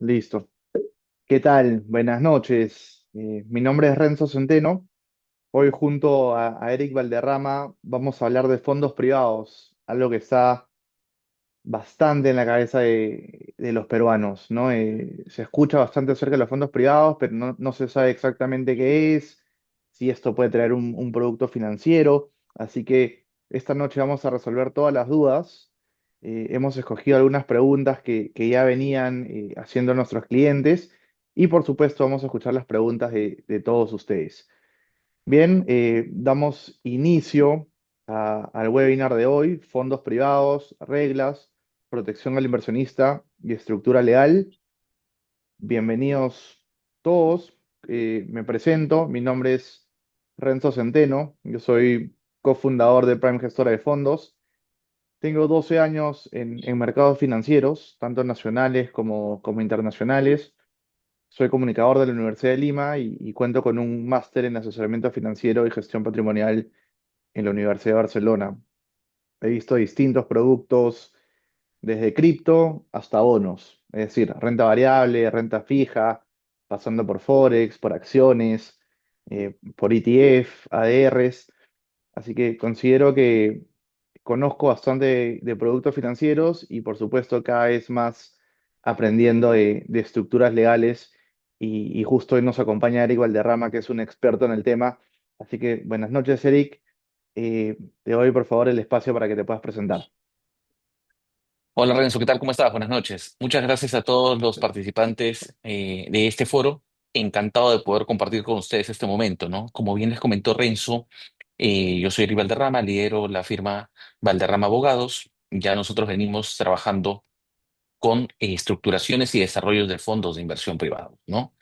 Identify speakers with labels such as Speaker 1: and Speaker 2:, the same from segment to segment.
Speaker 1: Listo. ¿Qué tal? Buenas noches. Mi nombre es Renzo Centeno. Hoy junto a Eric Valderrama vamos a hablar de fondos privados, algo que está bastante en la cabeza de los peruanos, ¿no? Se escucha bastante acerca de los fondos privados, pero no se sabe exactamente qué es, si esto puede traer un producto financiero. Así que esta noche vamos a resolver todas las dudas. Hemos escogido algunas preguntas que ya venían haciendo nuestros clientes y por supuesto vamos a escuchar las preguntas de todos ustedes. Bien, damos inicio al webinar de hoy, fondos privados, reglas, protección al inversionista y estructura legal. Bienvenidos todos. Me presento, mi nombre es Renzo Centeno, yo soy cofundador de Prime Gestora de Fondos. Tengo 12 años en mercados financieros, tanto nacionales como internacionales. Soy comunicador de la Universidad de Lima y cuento con un máster en asesoramiento financiero y gestión patrimonial en la Universidad de Barcelona. He visto distintos productos, desde cripto hasta bonos, es decir, renta variable, renta fija, pasando por Forex, por acciones, por ETF, ADRs. Así que considero que conozco bastante de productos financieros y por supuesto cada vez más aprendiendo de estructuras legales y justo hoy nos acompaña Eric Valderrama, que es un experto en el tema. Así que buenas noches, Eric. Te doy por favor el espacio para que te puedas presentar.
Speaker 2: Hola Renzo, ¿qué tal? ¿Cómo estás? Buenas noches. Muchas gracias a todos los participantes de este foro. Encantado de poder compartir con ustedes este momento, ¿no? Como bien les comentó Renzo, yo soy Eric Valderrama, lidero la firma Valderrama Abogados. Ya nosotros venimos trabajando con estructuraciones y desarrollos de fondos de inversión privados, ¿no?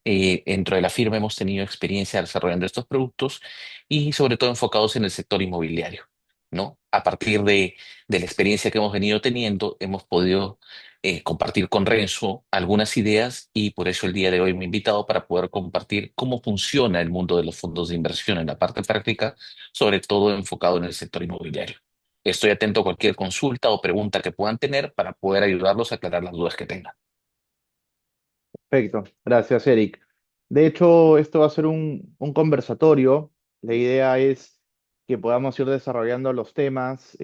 Speaker 2: Dentro de la firma hemos tenido experiencia desarrollando estos productos y sobre todo enfocados en el sector inmobiliario, ¿no? A partir de la experiencia que hemos venido teniendo, hemos podido compartir con Renzo algunas ideas y por eso el día de hoy me he invitado para poder compartir cómo funciona el mundo de los fondos de inversión en la parte práctica, sobre todo enfocado en el sector inmobiliario. Estoy atento a cualquier consulta o pregunta que puedan tener para poder ayudarlos a aclarar las dudas que tengan.
Speaker 1: Perfecto, gracias, Eric. De hecho, esto va a ser un conversatorio. La idea es que podamos ir desarrollando los temas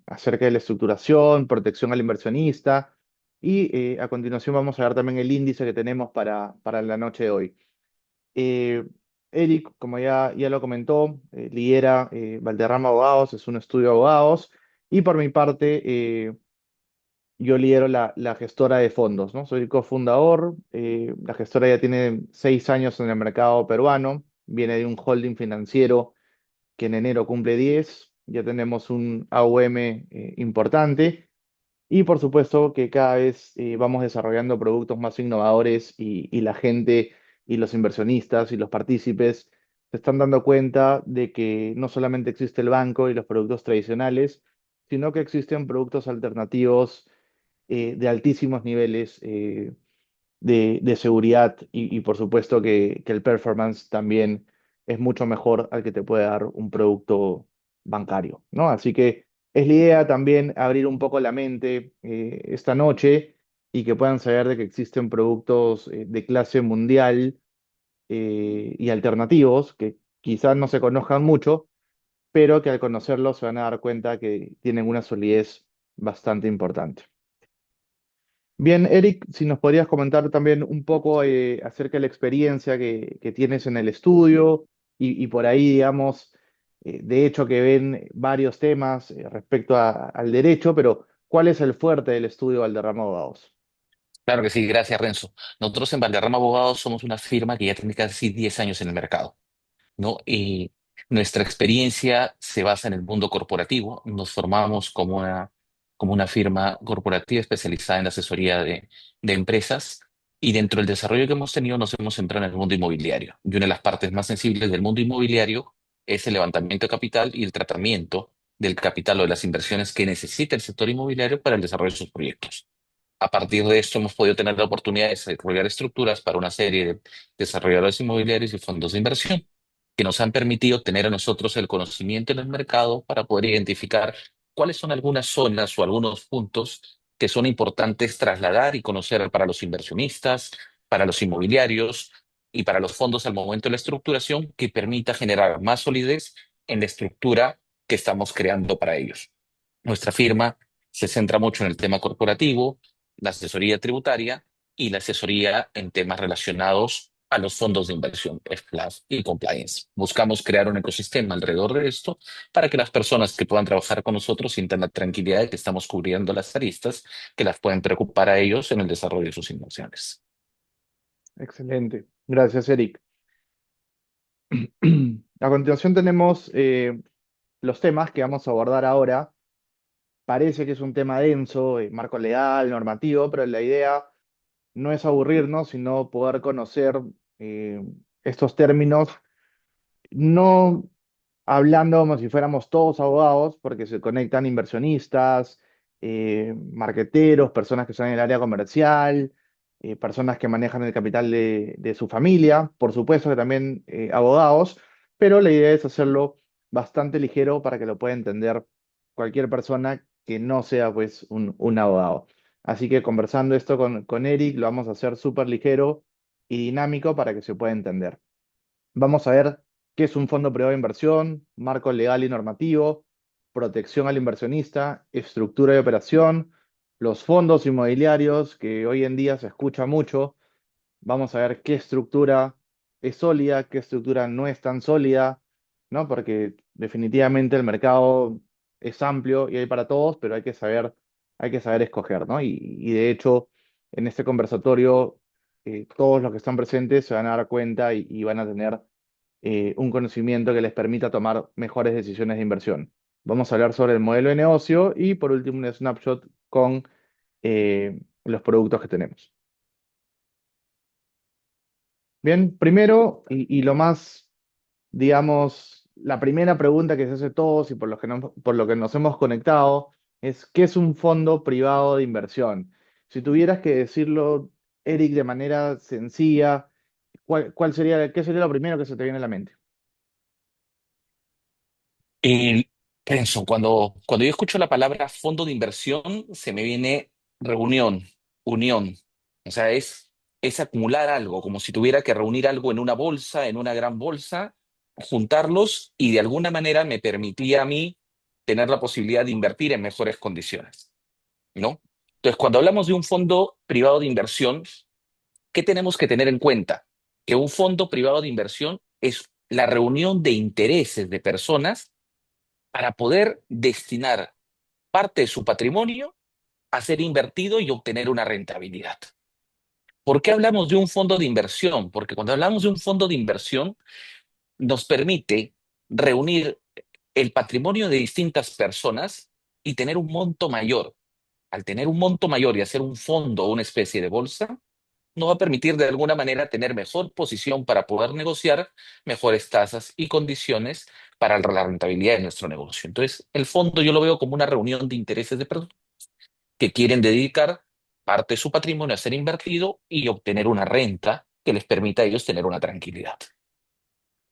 Speaker 1: acerca de la estructuración, protección al inversionista y a continuación vamos a ver también el índice que tenemos para la noche de hoy. Eh, Eric, como ya lo comentó, lidera Valderrama Abogados, es un estudio de abogados y por mi parte yo lidero la gestora de fondos, ¿no? Soy cofundador. La gestora ya tiene 6 años en el mercado peruano. Viene de un holding financiero que en enero cumple 10. Ya tenemos un AUM importante. Y por supuesto que cada vez vamos desarrollando productos más innovadores y la gente y los inversionistas y los partícipes se están dando cuenta de que no solamente existe el banco y los productos tradicionales, sino que existen productos alternativos de altísimos niveles de seguridad y por supuesto que el performance también es mucho mejor al que te puede dar un producto bancario, ¿no? Así que es la idea también abrir un poco la mente esta noche y que puedan saber de que existen productos de clase mundial y alternativos que quizás no se conozcan mucho, pero que al conocerlos se van a dar cuenta que tienen una solidez bastante importante. Bien, Eric, si nos podrías comentar también un poco acerca de la experiencia que tienes en el estudio y por ahí, digamos, de hecho que ven varios temas respecto al derecho, pero ¿cuál es el fuerte del estudio Valderrama Abogados?
Speaker 2: Claro que sí, gracias Renzo. Nosotros en Valderrama Abogados somos una firma que ya tiene casi 10 años en el mercado, ¿no? Y nuestra experiencia se basa en el mundo corporativo. Nos formamos como una firma corporativa especializada en la asesoría de empresas y dentro del desarrollo que hemos tenido nos hemos centrado en el mundo inmobiliario. Y una de las partes más sensibles del mundo inmobiliario es el levantamiento de capital y el tratamiento del capital o de las inversiones que necesita el sector inmobiliario para el desarrollo de sus proyectos. A partir de esto hemos podido tener la oportunidad de desarrollar estructuras para una serie de desarrolladores inmobiliarios y fondos de inversión que nos han permitido tener a nosotros el conocimiento en el mercado para poder identificar cuáles son algunas zonas o algunos puntos que son importantes trasladar y conocer para los inversionistas, para los inmobiliarios y para los fondos al momento de la estructuración que permita generar más solidez en la estructura que estamos creando para ellos. Nuestra firma se centra mucho en el tema corporativo, la asesoría tributaria y la asesoría en temas relacionados a los fondos de inversión, FPLAF y compliance. Buscamos crear un ecosistema alrededor de esto para que las personas que puedan trabajar con nosotros sientan la tranquilidad de que estamos cubriendo las aristas que las pueden preocupar a ellos en el desarrollo de sus inversiones.
Speaker 1: Excelente. Gracias, Eric. A continuación tenemos los temas que vamos a abordar ahora. Parece que es un tema denso, marco legal, normativo, pero la idea no es aburrirnos, sino poder conocer eh, estos términos, no hablando como si fuéramos todos abogados, porque se conectan inversionistas, marqueteros, personas que están en el área comercial, personas que manejan el capital de su familia, por supuesto que también abogados, pero la idea es hacerlo bastante ligero para que lo pueda entender cualquier persona que no sea pues un abogado. Así que conversando esto con Eric, lo vamos a hacer súper ligero y dinámico para que se pueda entender. Vamos a ver qué es un fondo privado de inversión, marco legal y normativo, protección al inversionista, estructura de operación, los fondos inmobiliarios, que hoy en día se escucha mucho. Vamos a ver qué estructura es sólida, qué estructura no es tan sólida, ¿no? Porque definitivamente el mercado es amplio y hay para todos, pero hay que saber escoger, ¿no? Y de hecho, en este conversatorio, todos los que están presentes se van a dar cuenta y van a tener un conocimiento que les permita tomar mejores decisiones de inversión. Vamos a hablar sobre el modelo de negocio y por último un snapshot con los productos que tenemos. Bien, primero y lo más, digamos, la primera pregunta que se hace todos y por lo que, por lo que nos hemos conectado es, ¿qué es un fondo privado de inversión? Si tuvieras que decirlo, Eric, de manera sencilla, ¿cuál sería, qué sería lo primero que se te viene a la mente?
Speaker 2: Y pienso, cuando yo escucho la palabra fondo de inversión, se me viene reunión, unión. O sea, es acumular algo, como si tuviera que reunir algo en una bolsa, en una gran bolsa, juntarlos y de alguna manera me permitía a mí tener la posibilidad de invertir en mejores condiciones, ¿no? Entonces, cuando hablamos de un fondo privado de inversión, ¿qué tenemos que tener en cuenta? Que un fondo privado de inversión es la reunión de intereses de personas para poder destinar parte de su patrimonio a ser invertido y obtener una rentabilidad. ¿Por qué hablamos de un fondo de inversión? Porque cuando hablamos de un fondo de inversión, nos permite reunir el patrimonio de distintas personas y tener un monto mayor. Al tener un monto mayor y hacer un fondo o una especie de bolsa, nos va a permitir de alguna manera tener mejor posición para poder negociar mejores tasas y condiciones para la rentabilidad de nuestro negocio. Entonces, el fondo yo lo veo como una reunión de intereses de personas que quieren dedicar parte de su patrimonio a ser invertido y obtener una renta que les permita a ellos tener una tranquilidad.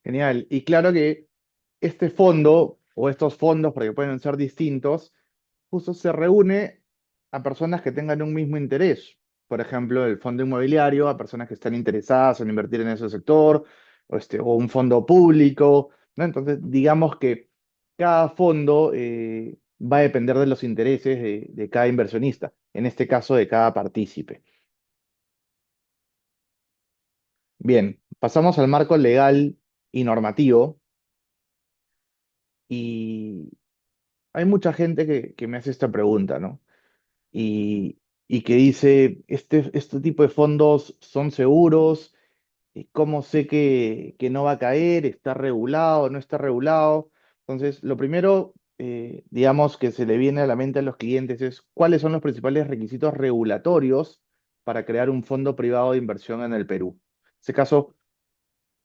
Speaker 1: Genial. Y claro que este fondo o estos fondos, porque pueden ser distintos, justo se reúne a personas que tengan un mismo interés. Por ejemplo, el fondo inmobiliario, a personas que están interesadas en invertir en ese sector, o un fondo público, ¿no? Entonces, digamos que cada fondo va a depender de los intereses de cada inversionista, en este caso de cada partícipe. Bien, pasamos al marco legal y normativo. Y hay mucha gente que me hace esta pregunta, ¿no? Y que dice, este tipo de fondos son seguros, ¿cómo sé que no va a caer? ¿Está regulado? ¿No está regulado? Entonces, lo primero, digamos, que se le viene a la mente a los clientes es cuáles son los principales requisitos regulatorios para crear un fondo privado de inversión en el Perú. En ese caso,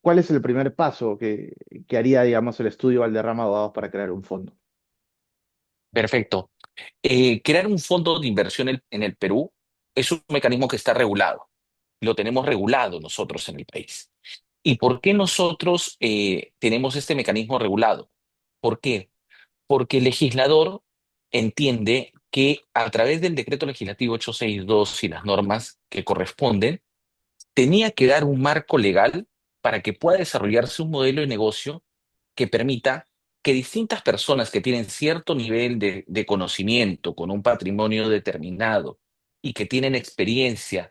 Speaker 1: ¿cuál es el primer paso que haría, digamos, el estudio Valderrama Abogados para crear un fondo?
Speaker 2: Perfecto. Crear un fondo de inversión en el Perú es un mecanismo que está regulado. Lo tenemos regulado nosotros en el país. ¿Y por qué nosotros tenemos este mecanismo regulado? ¿Por qué? Porque el legislador entiende que a través del decreto legislativo 862 y las normas que corresponden, tenía que dar un marco legal para que pueda desarrollarse un modelo de negocio que permita que distintas personas que tienen cierto nivel de conocimiento, con un patrimonio determinado y que tienen experiencia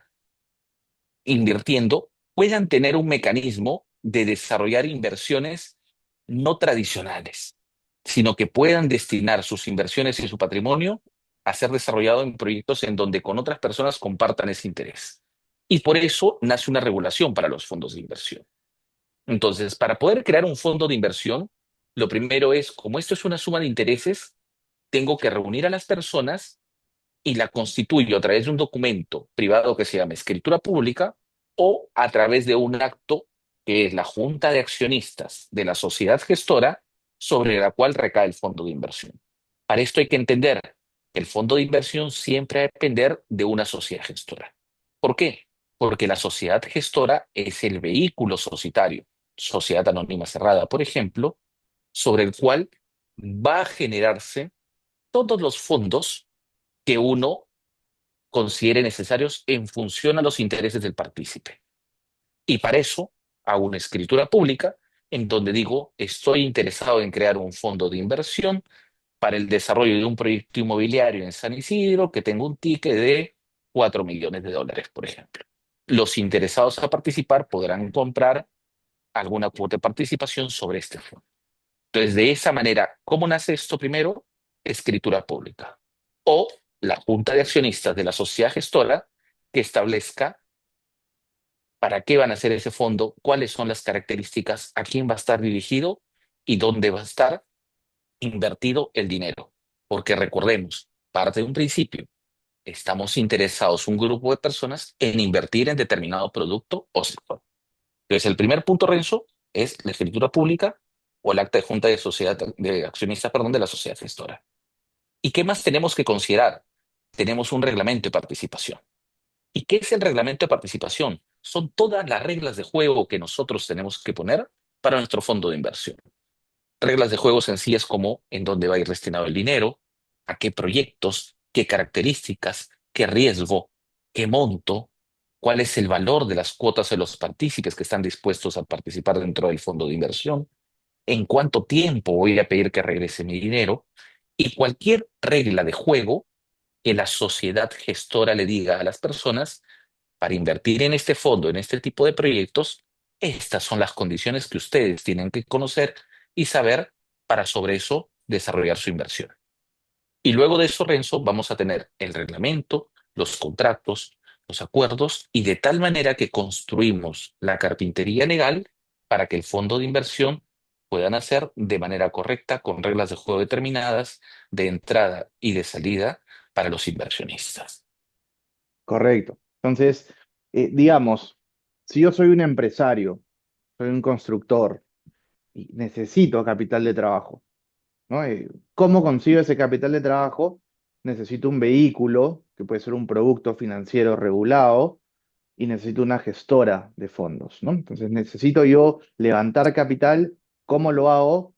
Speaker 2: invirtiendo, puedan tener un mecanismo de desarrollar inversiones no tradicionales, sino que puedan destinar sus inversiones y su patrimonio a ser desarrollado en proyectos en donde con otras personas compartan ese interés. Y por eso nace una regulación para los fondos de inversión. Entonces, para poder crear un fondo de inversión, lo primero es, como esto es una suma de intereses, tengo que reunir a las personas y la constituyo a través de un documento privado que se llama escritura pública o a través de un acto que es la junta de accionistas de la sociedad gestora sobre la cual recae el fondo de inversión. Para esto hay que entender que el fondo de inversión siempre va a depender de una sociedad gestora. ¿Por qué? Porque la sociedad gestora es el vehículo societario, sociedad anónima cerrada, por ejemplo, sobre el cual va a generarse todos los fondos que uno considere necesarios en función a los intereses del partícipe. Y para eso hago una escritura pública en donde digo, estoy interesado en crear un fondo de inversión para el desarrollo de un proyecto inmobiliario en San Isidro que tenga un ticket de 4 millones de dólares, por ejemplo. Los interesados a participar podrán comprar alguna cuota de participación sobre este fondo. Entonces, de esa manera, ¿cómo nace esto primero? Escritura pública. O la junta de accionistas de la sociedad gestora que establezca para qué van a hacer ese fondo, cuáles son las características, a quién va a estar dirigido y dónde va a estar invertido el dinero. Porque recordemos, parte de un principio, estamos interesados, un grupo de personas, en invertir en determinado producto o sector. Entonces, el primer punto, Renzo, es la escritura pública o el acta de junta de sociedad de accionistas, perdón, de la sociedad gestora. ¿Y qué más tenemos que considerar? Tenemos un reglamento de participación. ¿Y qué es el reglamento de participación? Son todas las reglas de juego que nosotros tenemos que poner para nuestro fondo de inversión. Reglas de juego sencillas como en dónde va a ir destinado el dinero, a qué proyectos, qué características, qué riesgo, qué monto, cuál es el valor de las cuotas de los partícipes que están dispuestos a participar dentro del fondo de inversión, en cuánto tiempo voy a pedir que regrese mi dinero y cualquier regla de juego que la sociedad gestora le diga a las personas para invertir en este fondo, en este tipo de proyectos, estas son las condiciones que ustedes tienen que conocer y saber para sobre eso desarrollar su inversión. Y luego de eso, Renzo, vamos a tener el reglamento, los contratos, los acuerdos y de tal manera que construimos la carpintería legal para que el fondo de inversión pueda nacer de manera correcta, con reglas de juego determinadas, de entrada y de salida para los inversionistas.
Speaker 1: Correcto. Entonces, digamos, si yo soy un empresario, soy un constructor y necesito capital de trabajo, ¿no? ¿Cómo consigo ese capital de trabajo? Necesito un vehículo, que puede ser un producto financiero regulado, y necesito una gestora de fondos, ¿no? Entonces necesito yo levantar capital. ¿Cómo lo hago?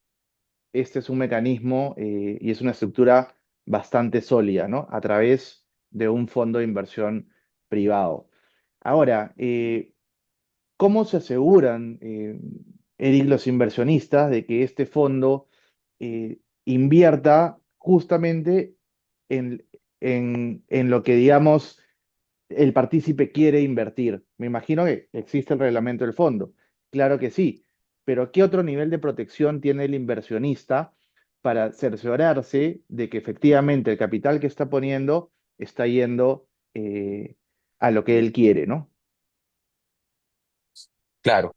Speaker 1: Este es un mecanismo y es una estructura bastante sólida, ¿no? A través de un fondo de inversión privado. Ahora, ¿cómo se aseguran, Eric, los inversionistas de que este fondo invierta justamente en, en lo que, digamos, el partícipe quiere invertir? Me imagino que existe el reglamento del fondo. Claro que sí, pero ¿qué otro nivel de protección tiene el inversionista para cerciorarse de que efectivamente el capital que está poniendo está yendo a lo que él quiere, ¿no?
Speaker 2: Claro,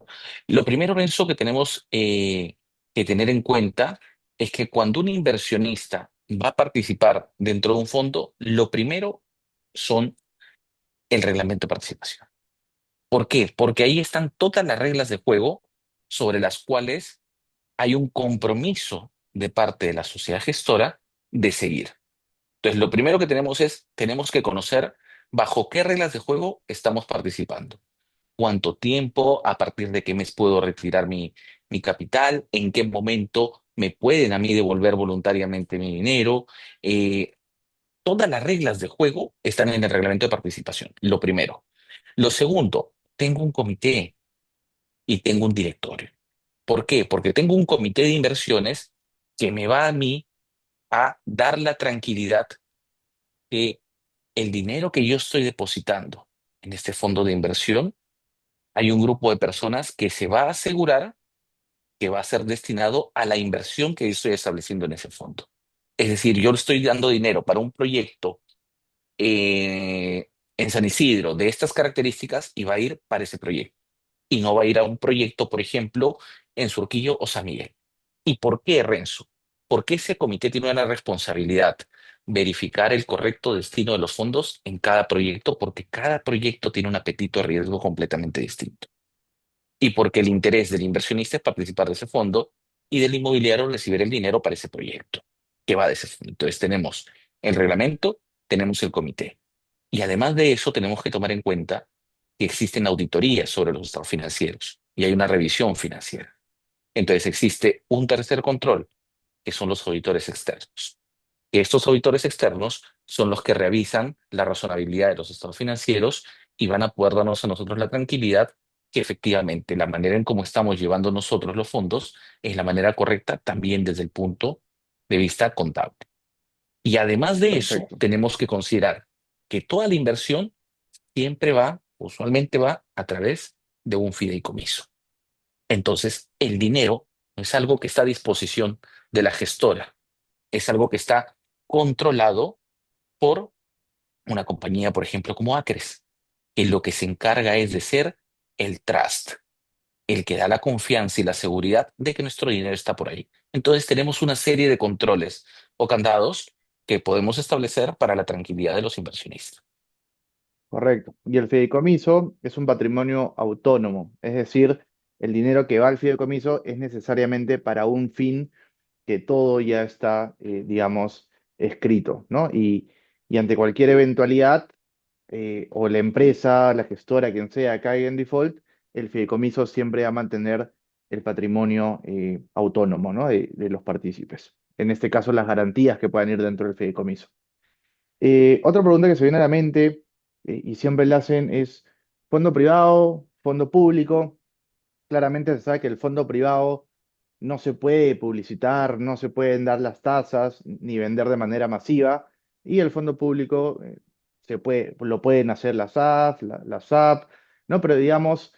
Speaker 2: lo primero, Renzo, que tenemos que tener en cuenta es que cuando un inversionista va a participar dentro de un fondo, lo primero son el reglamento de participación. ¿Por qué? Porque ahí están todas las reglas de juego sobre las cuales hay un compromiso de parte de la sociedad gestora de seguir. Entonces, lo primero que tenemos es, tenemos que conocer bajo qué reglas de juego estamos participando, cuánto tiempo, a partir de qué mes puedo retirar mi capital, en qué momento me pueden a mí devolver voluntariamente mi dinero, todas las reglas de juego están en el reglamento de participación, lo primero. Lo segundo, tengo un comité y tengo un directorio. ¿Por qué? Porque tengo un comité de inversiones que me va a mí a dar la tranquilidad que el dinero que yo estoy depositando en este fondo de inversión, hay un grupo de personas que se va a asegurar que va a ser destinado a la inversión que yo estoy estableciendo en ese fondo. Es decir, yo le estoy dando dinero para un proyecto en San Isidro de estas características y va a ir para ese proyecto. Y no va a ir a un proyecto, por ejemplo, en Surquillo o San Miguel. ¿Y por qué, Renzo? Porque ese comité tiene una responsabilidad, verificar el correcto destino de los fondos en cada proyecto, porque cada proyecto tiene un apetito de riesgo completamente distinto. Y porque el interés del inversionista es participar de ese fondo y del inmobiliario recibir el dinero para ese proyecto que va de ese fondo. Entonces tenemos el reglamento, tenemos el comité. Y además de eso, tenemos que tomar en cuenta que existen auditorías sobre los estados financieros y hay una revisión financiera. Entonces existe un tercer control, que son los auditores externos. Que estos auditores externos son los que revisan la razonabilidad de los estados financieros y van a poder darnos a nosotros la tranquilidad que efectivamente la manera en cómo estamos llevando nosotros los fondos es la manera correcta también desde el punto de vista contable. Y además de eso,
Speaker 1: Perfecto,
Speaker 2: tenemos que considerar que toda la inversión siempre va, usualmente va a través de un fideicomiso. Entonces, el dinero no es algo que está a disposición de la gestora, es algo que está controlado por una compañía, por ejemplo, como Acres, que lo que se encarga es de ser el trust, el que da la confianza y la seguridad de que nuestro dinero está por ahí. Entonces, tenemos una serie de controles o candados que podemos establecer para la tranquilidad de los inversionistas.
Speaker 1: correcto. Y el fideicomiso es un patrimonio autónomo, es decir, el dinero que va al fideicomiso es necesariamente para un fin que todo ya está, digamos, escrito, ¿no? Y ante cualquier eventualidad, o la empresa, la gestora, quien sea, caiga en default, el fideicomiso siempre va a mantener el patrimonio autónomo, ¿no? De los partícipes. En este caso, las garantías que puedan ir dentro del fideicomiso. Otra pregunta que se viene a la mente, y siempre la hacen, es fondo privado, fondo público. Claramente se sabe que el fondo privado no se puede publicitar, no se pueden dar las tasas ni vender de manera masiva. Y el fondo público lo pueden hacer las AF, las SAP, ¿no? Pero digamos,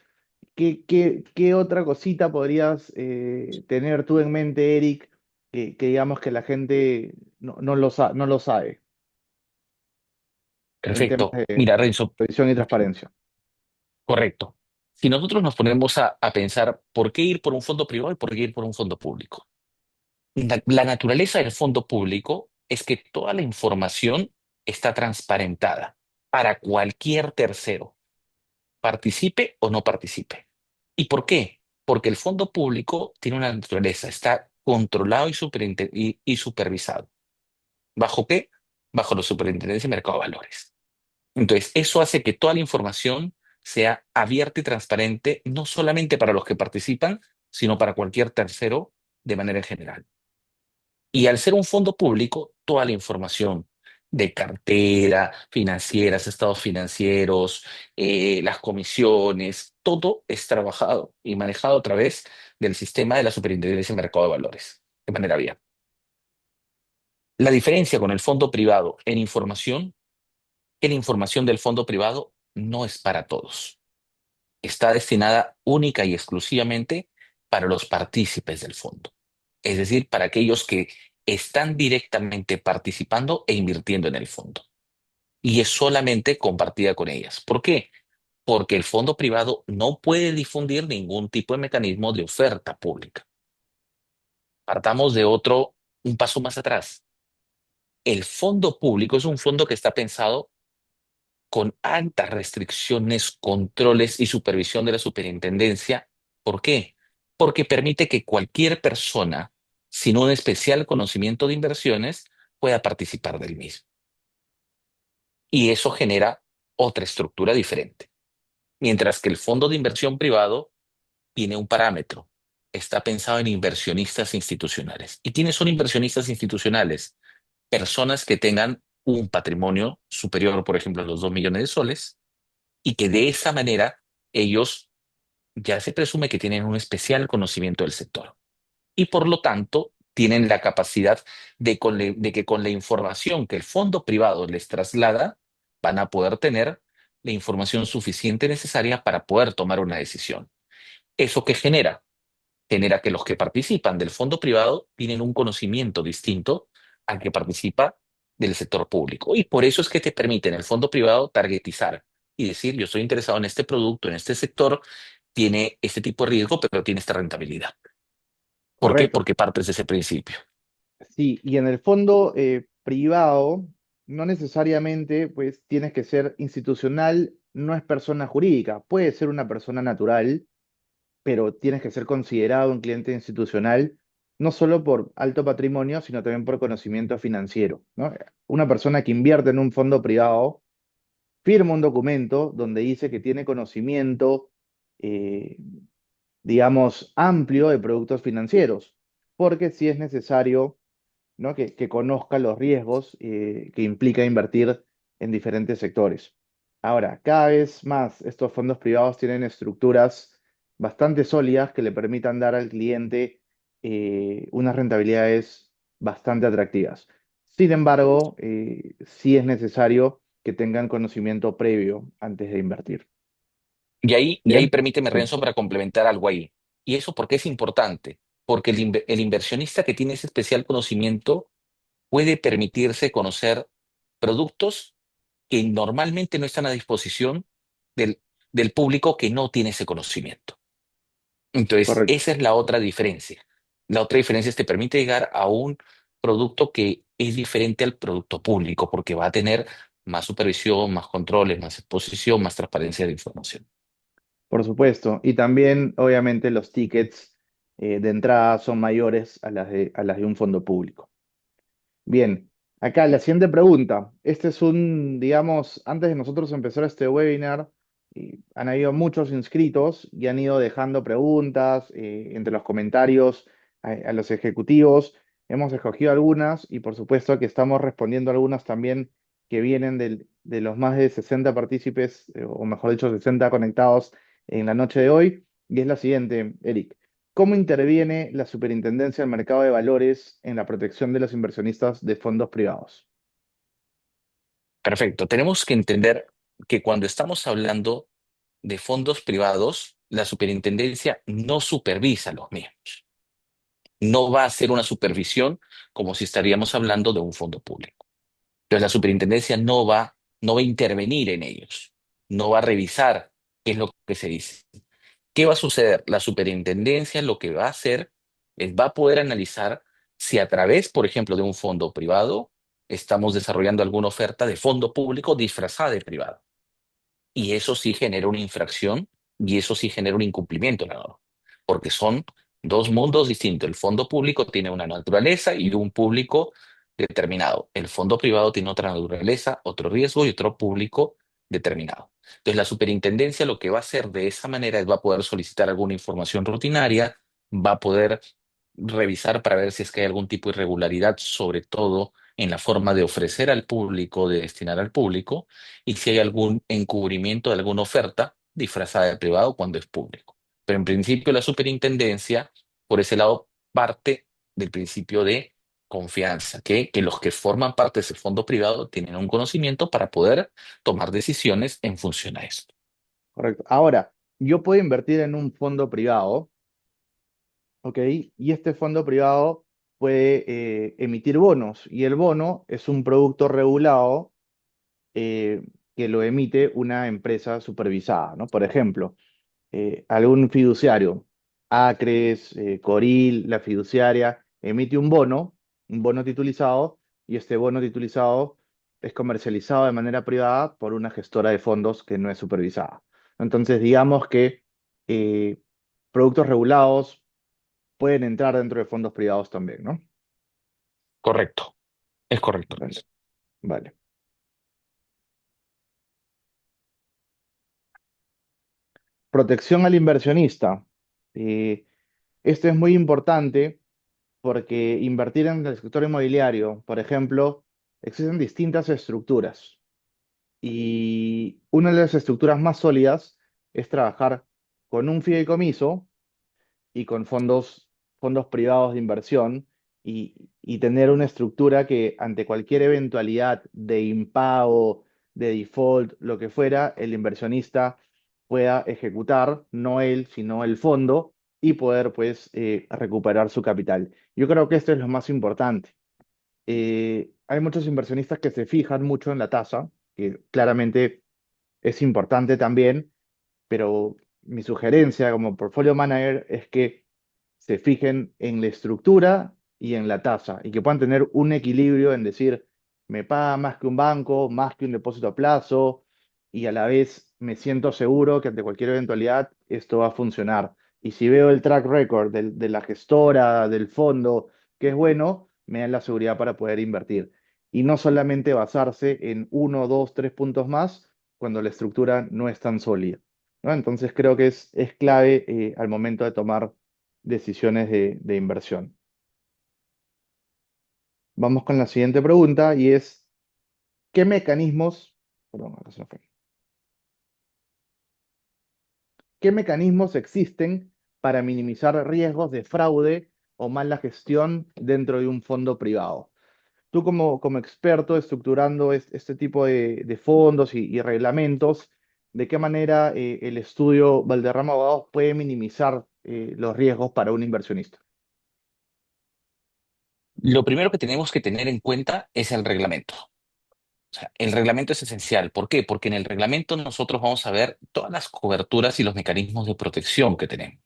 Speaker 1: ¿qué otra cosita podrías tener tú en mente, Eric, que digamos que la gente no lo sabe en temas
Speaker 2: Perfecto.
Speaker 1: de
Speaker 2: Mira, Renzo,
Speaker 1: previsión y transparencia?
Speaker 2: correcto. Si nosotros nos ponemos a pensar por qué ir por un fondo privado y por qué ir por un fondo público, la naturaleza del fondo público es que toda la información está transparentada para cualquier tercero, participe o no participe. ¿Y por qué? Porque el fondo público tiene una naturaleza, está controlado y supervisado. ¿Bajo qué? Bajo la Superintendencia de Mercado de Valores. Entonces, eso hace que toda la información sea abierta y transparente, no solamente para los que participan, sino para cualquier tercero de manera general. Y al ser un fondo público, toda la información de cartera, financieras, estados financieros, las comisiones, todo es trabajado y manejado a través del sistema de la Superintendencia de Mercado de Valores, de manera abierta. La diferencia con el fondo privado en información, que la información del fondo privado no es para todos. Está destinada única y exclusivamente para los partícipes del fondo, es decir, para aquellos que están directamente participando e invirtiendo en el fondo. Y es solamente compartida con ellas. ¿Por qué? Porque el fondo privado no puede difundir ningún tipo de mecanismo de oferta pública. Partamos de otro, un paso más atrás. El fondo público es un fondo que está pensado con altas restricciones, controles y supervisión de la superintendencia. ¿Por qué? Porque permite que cualquier persona sin un especial conocimiento de inversiones pueda participar del mismo. Y eso genera otra estructura diferente. Mientras que el fondo de inversión privado tiene un parámetro. Está pensado en inversionistas institucionales. ¿Y quiénes son inversionistas institucionales? Personas que tengan un patrimonio superior, por ejemplo, a los 2 millones de soles, y que de esa manera ellos ya se presume que tienen un especial conocimiento del sector y por lo tanto tienen la capacidad de que con la información que el fondo privado les traslada, van a poder tener la información suficiente necesaria para poder tomar una decisión. ¿Eso qué genera? Genera que los que participan del fondo privado tienen un conocimiento distinto al que participa del sector público. Y por eso es que te permite en el fondo privado targetizar y decir, yo estoy interesado en este producto, en este sector, tiene este tipo de riesgo, pero tiene esta rentabilidad. ¿Por qué?
Speaker 1: Correcto.
Speaker 2: Porque partes de ese principio.
Speaker 1: Sí, y en el fondo privado, no necesariamente pues tienes que ser institucional, no es persona jurídica, puede ser una persona natural, pero tienes que ser considerado un cliente institucional, no solo por alto patrimonio, sino también por conocimiento financiero, ¿no? Una persona que invierte en un fondo privado firma un documento donde dice que tiene conocimiento, eh, digamos, amplio de productos financieros, porque sí es necesario, ¿no? Que conozca los riesgos que implica invertir en diferentes sectores. Ahora, cada vez más estos fondos privados tienen estructuras bastante sólidas que le permitan dar al cliente unas rentabilidades bastante atractivas. Sin embargo, sí es necesario que tengan conocimiento previo antes de invertir.
Speaker 2: Y ahí
Speaker 1: Bien,
Speaker 2: permíteme,
Speaker 1: sí,
Speaker 2: Renzo, para complementar algo ahí. ¿Y eso por qué es importante? Porque el inversionista que tiene ese especial conocimiento puede permitirse conocer productos que normalmente no están a disposición del, del público que no tiene ese conocimiento. Entonces,
Speaker 1: correcto.
Speaker 2: esa es la otra diferencia. La otra diferencia es que te permite llegar a un producto que es diferente al producto público, porque va a tener más supervisión, más controles, más exposición, más transparencia de información.
Speaker 1: Por supuesto. Y también, obviamente, los tickets de entrada son mayores a las de un fondo público. Bien, acá la siguiente pregunta. Este es un, digamos, antes de nosotros empezar este webinar, han habido muchos inscritos y han ido dejando preguntas entre los comentarios a los ejecutivos. Hemos escogido algunas y por supuesto que estamos respondiendo algunas también que vienen de los más de 60 partícipes, o mejor dicho, 60 conectados en la noche de hoy. Y es la siguiente, Eric. ¿Cómo interviene la Superintendencia del Mercado de Valores en la protección de los inversionistas de fondos privados?
Speaker 2: Perfecto. Tenemos que entender que cuando estamos hablando de fondos privados, la superintendencia no supervisa los mismos. No va a hacer una supervisión como si estaríamos hablando de un fondo público. Entonces, la superintendencia no va a intervenir en ellos, no va a revisar qué es lo que se dice. ¿Qué va a suceder? La superintendencia lo que va a hacer es va a poder analizar si a través, por ejemplo, de un fondo privado, estamos desarrollando alguna oferta de fondo público disfrazada de privado. Y eso sí genera una infracción y eso sí genera un incumplimiento de la norma, porque son dos mundos distintos. El fondo público tiene una naturaleza y un público determinado. El fondo privado tiene otra naturaleza, otro riesgo y otro público determinado. Entonces, la superintendencia lo que va a hacer de esa manera es va a poder solicitar alguna información rutinaria, va a poder revisar para ver si es que hay algún tipo de irregularidad, sobre todo en la forma de ofrecer al público, de destinar al público y si hay algún encubrimiento de alguna oferta disfrazada de privado cuando es público. Pero en principio la superintendencia, por ese lado, parte del principio de confianza, que los que forman parte de ese fondo privado tienen un conocimiento para poder tomar decisiones en función a esto.
Speaker 1: Correcto. Ahora, yo puedo invertir en un fondo privado, ¿ok? Y este fondo privado puede emitir bonos, y el bono es un producto regulado eh, que lo emite una empresa supervisada, ¿no? Por ejemplo, algún fiduciario, Acres, Coril, la fiduciaria, emite un bono titulizado, y este bono titulizado es comercializado de manera privada por una gestora de fondos que no es supervisada. Entonces, digamos que eh, productos regulados pueden entrar dentro de fondos privados también, ¿no?
Speaker 2: Correcto, es correcto,
Speaker 1: Vale,
Speaker 2: Renzo.
Speaker 1: vale. Protección al inversionista. Eh, Esto es muy importante porque invertir en el sector inmobiliario, por ejemplo, existen distintas estructuras y una de las estructuras más sólidas es trabajar con un fideicomiso y con fondos privados de inversión y tener una estructura que ante cualquier eventualidad de impago, de default, lo que fuera, el inversionista pueda ejecutar, no él, sino el fondo, y poder pues recuperar su capital. Yo creo que esto es lo más importante. Hay muchos inversionistas que se fijan mucho en la tasa, que claramente es importante también, pero mi sugerencia como portfolio manager es que se fijen en la estructura y en la tasa y que puedan tener un equilibrio en decir, me paga más que un banco, más que un depósito a plazo y a la vez me siento seguro que ante cualquier eventualidad esto va a funcionar. Y si veo el track record de la gestora, del fondo, que es bueno, me dan la seguridad para poder invertir. Y no solamente basarse en uno, dos, tres puntos más cuando la estructura no es tan sólida. ¿No? Entonces creo que es clave al momento de tomar decisiones de inversión. Vamos con la siguiente pregunta y es, ¿qué mecanismos, perdón, acá se me fue. ¿Qué mecanismos existen para minimizar riesgos de fraude o mala gestión dentro de un fondo privado? Tú como experto estructurando este tipo de fondos y reglamentos, ¿de qué manera el estudio Valderrama Abogados puede minimizar los riesgos para un inversionista?
Speaker 2: Lo primero que tenemos que tener en cuenta es el reglamento. O sea, el reglamento es esencial. ¿Por qué? Porque en el reglamento nosotros vamos a ver todas las coberturas y los mecanismos de protección que tenemos.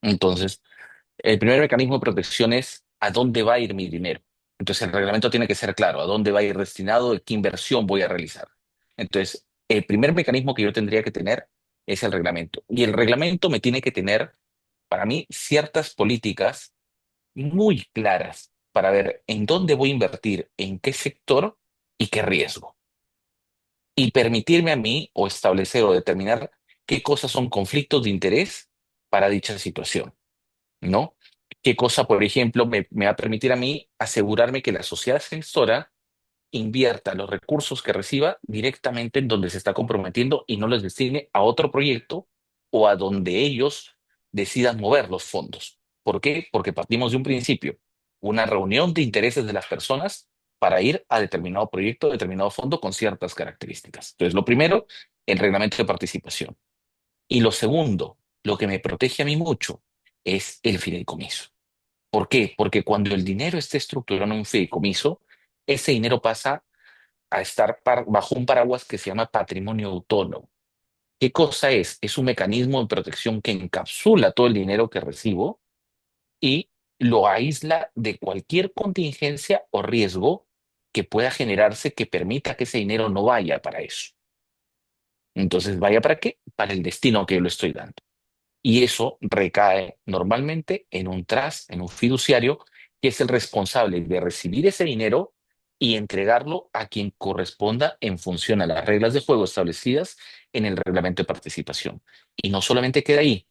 Speaker 2: Entonces, el primer mecanismo de protección es a dónde va a ir mi dinero. Entonces, el reglamento tiene que ser claro, a dónde va a ir destinado, qué inversión voy a realizar. Entonces, el primer mecanismo que yo tendría que tener es el reglamento. Y el reglamento me tiene que tener, para mí, ciertas políticas muy claras para ver en dónde voy a invertir, en qué sector y qué riesgo. Y permitirme a mí o establecer o determinar qué cosas son conflictos de interés para dicha situación, ¿no? ¿Qué cosa, por ejemplo, me va a permitir a mí asegurarme que la sociedad gestora invierta los recursos que reciba directamente en donde se está comprometiendo y no los destine a otro proyecto o a donde ellos decidan mover los fondos? ¿Por qué? Porque partimos de un principio, una reunión de intereses de las personas para ir a determinado proyecto, determinado fondo con ciertas características. Entonces, lo primero, el reglamento de participación. Y lo segundo, lo que me protege a mí mucho, es el fideicomiso. ¿Por qué? Porque cuando el dinero esté estructurado en un fideicomiso, ese dinero pasa a estar bajo un paraguas que se llama patrimonio autónomo. ¿Qué cosa es? Es un mecanismo de protección que encapsula todo el dinero que recibo y lo aísla de cualquier contingencia o riesgo que pueda generarse que permita que ese dinero no vaya para eso. Entonces, ¿vaya para qué? Para el destino que yo le estoy dando. Y eso recae normalmente en un trust, en un fiduciario, que es el responsable de recibir ese dinero y entregarlo a quien corresponda en función a las reglas de juego establecidas en el reglamento de participación. Y no solamente queda ahí,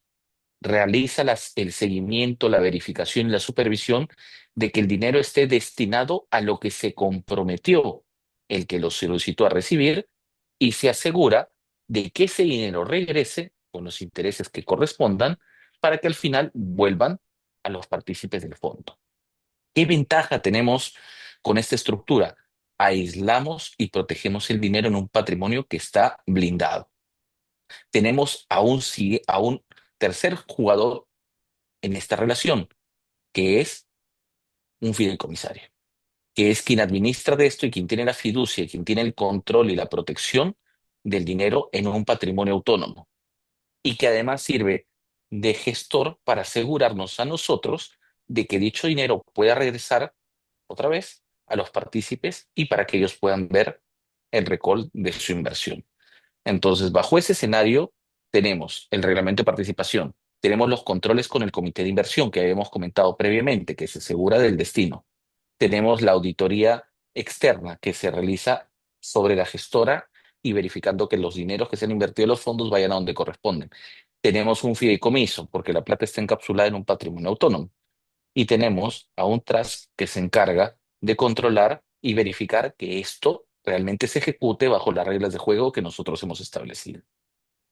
Speaker 2: realiza el seguimiento, la verificación y la supervisión de que el dinero esté destinado a lo que se comprometió el que lo solicitó a recibir y se asegura de que ese dinero regrese con los intereses que correspondan para que al final vuelvan a los partícipes del fondo. ¿Qué ventaja tenemos con esta estructura? Aislamos y protegemos el dinero en un patrimonio que está blindado. Tenemos a un tercer jugador en esta relación, que es un fideicomisario, que es quien administra de esto y quien tiene la fiducia y quien tiene el control y la protección del dinero en un patrimonio autónomo y que además sirve de gestor para asegurarnos a nosotros de que dicho dinero pueda regresar otra vez a los partícipes y para que ellos puedan ver el recall de su inversión. Entonces, bajo ese escenario, tenemos el reglamento de participación, tenemos los controles con el comité de inversión que habíamos comentado previamente, que se asegura del destino. Tenemos la auditoría externa que se realiza sobre la gestora y verificando que los dineros que se han invertido en los fondos vayan a donde corresponden. Tenemos un fideicomiso, porque la plata está encapsulada en un patrimonio autónomo. Y tenemos a un trust que se encarga de controlar y verificar que esto realmente se ejecute bajo las reglas de juego que nosotros hemos establecido.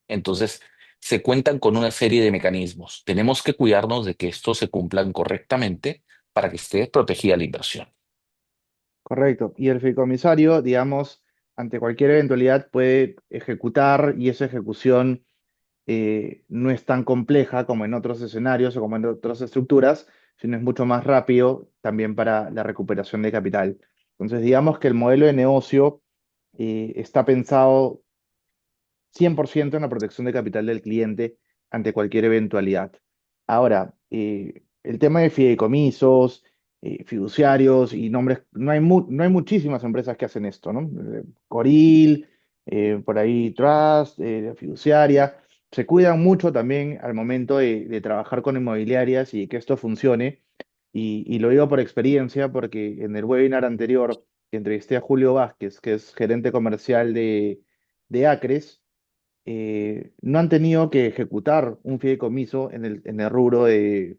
Speaker 2: Entonces, se cuentan con una serie de mecanismos. Tenemos que cuidarnos de que estos se cumplan correctamente para que esté protegida la inversión.
Speaker 1: Correcto. Y el fideicomisario, digamos, ante cualquier eventualidad puede ejecutar y esa ejecución no es tan compleja como en otros escenarios o como en otras estructuras, sino es mucho más rápido también para la recuperación de capital. Entonces, digamos que el modelo de negocio está pensado 100% en la protección de capital del cliente ante cualquier eventualidad. Ahora, el tema de fideicomisos, fiduciarios y nombres, no hay muchísimas empresas que hacen esto, ¿no? Coril, por ahí Trust, fiduciaria, se cuidan mucho también al momento de trabajar con inmobiliarias y que esto funcione. Y lo digo por experiencia, porque en el webinar anterior que entrevisté a Julio Vázquez, que es gerente comercial de Acres, no han tenido que ejecutar un fideicomiso en el rubro en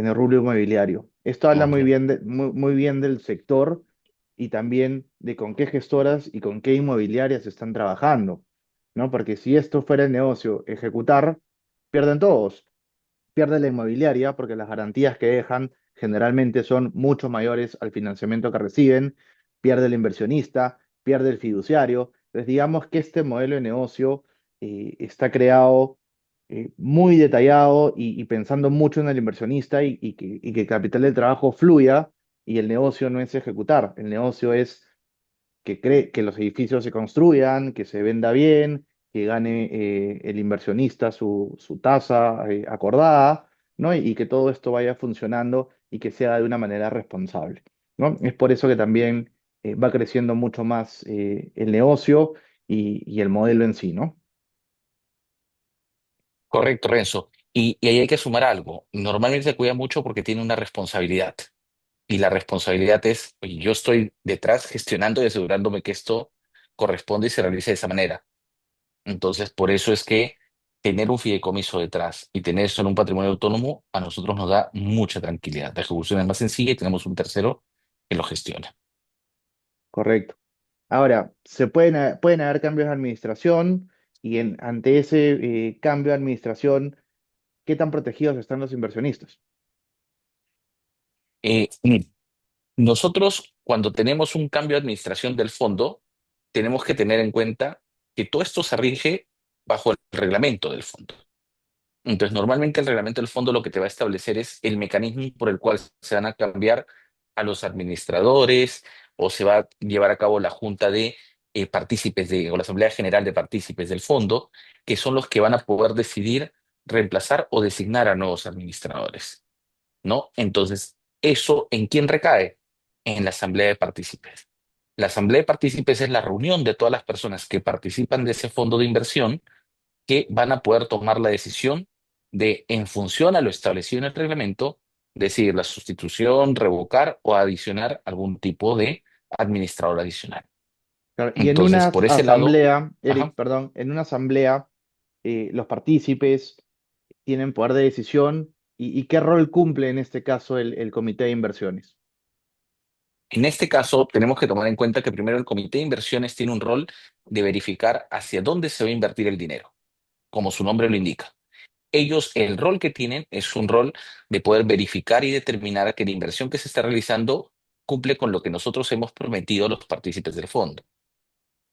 Speaker 1: el rubro inmobiliario. Esto habla
Speaker 2: Ok.
Speaker 1: muy bien del sector y también de con qué gestoras y con qué inmobiliarias están trabajando, ¿no? Porque si esto fuera el negocio ejecutar, pierden todos. Pierde la inmobiliaria porque las garantías que dejan generalmente son mucho mayores al financiamiento que reciben, pierde el inversionista, pierde el fiduciario. Entonces, digamos que este modelo de negocio está creado muy detallado y pensando mucho en el inversionista y que el capital del trabajo fluya y el negocio no es ejecutar, el negocio es que cree que los edificios se construyan, que se venda bien, que gane el inversionista su tasa acordada, ¿no? Y que todo esto vaya funcionando y que sea de una manera responsable, ¿no? Es por eso que también va creciendo mucho más el negocio y el modelo en sí, ¿no?
Speaker 2: Correcto, Renzo. Y ahí hay que sumar algo. Normalmente se cuida mucho porque tiene una responsabilidad. Y la responsabilidad es, oye, yo estoy detrás gestionando y asegurándome que esto corresponde y se realice de esa manera. Entonces, por eso es que tener un fideicomiso detrás y tener eso en un patrimonio autónomo a nosotros nos da mucha tranquilidad. La ejecución es más sencilla y tenemos un tercero que lo gestiona.
Speaker 1: Correcto. Ahora, pueden haber cambios de administración y ante ese cambio de administración, ¿qué tan protegidos están los inversionistas?
Speaker 2: Mire, nosotros, cuando tenemos un cambio de administración del fondo, tenemos que tener en cuenta que todo esto se rige bajo el reglamento del fondo. Entonces, normalmente el reglamento del fondo lo que te va a establecer es el mecanismo por el cual se van a cambiar a los administradores o se va a llevar a cabo la junta de partícipes o la asamblea general de partícipes del fondo, que son los que van a poder decidir reemplazar o designar a nuevos administradores, ¿no? Entonces, ¿eso en quién recae? En la asamblea de partícipes. La asamblea de partícipes es la reunión de todas las personas que participan de ese fondo de inversión que van a poder tomar la decisión de, en función a lo establecido en el reglamento, decidir la sustitución, revocar o adicionar algún tipo de administrador adicional.
Speaker 1: Claro, y en una
Speaker 2: Entonces, por ese lado,
Speaker 1: asamblea,
Speaker 2: ajá,
Speaker 1: Eric, perdón, en una asamblea, los partícipes tienen poder de decisión y qué rol cumple en este caso el comité de inversiones.
Speaker 2: en este caso tenemos que tomar en cuenta que primero el comité de inversiones tiene un rol de verificar hacia dónde se va a invertir el dinero, como su nombre lo indica. Ellos, el rol que tienen es un rol de poder verificar y determinar que la inversión que se está realizando cumple con lo que nosotros hemos prometido a los partícipes del fondo.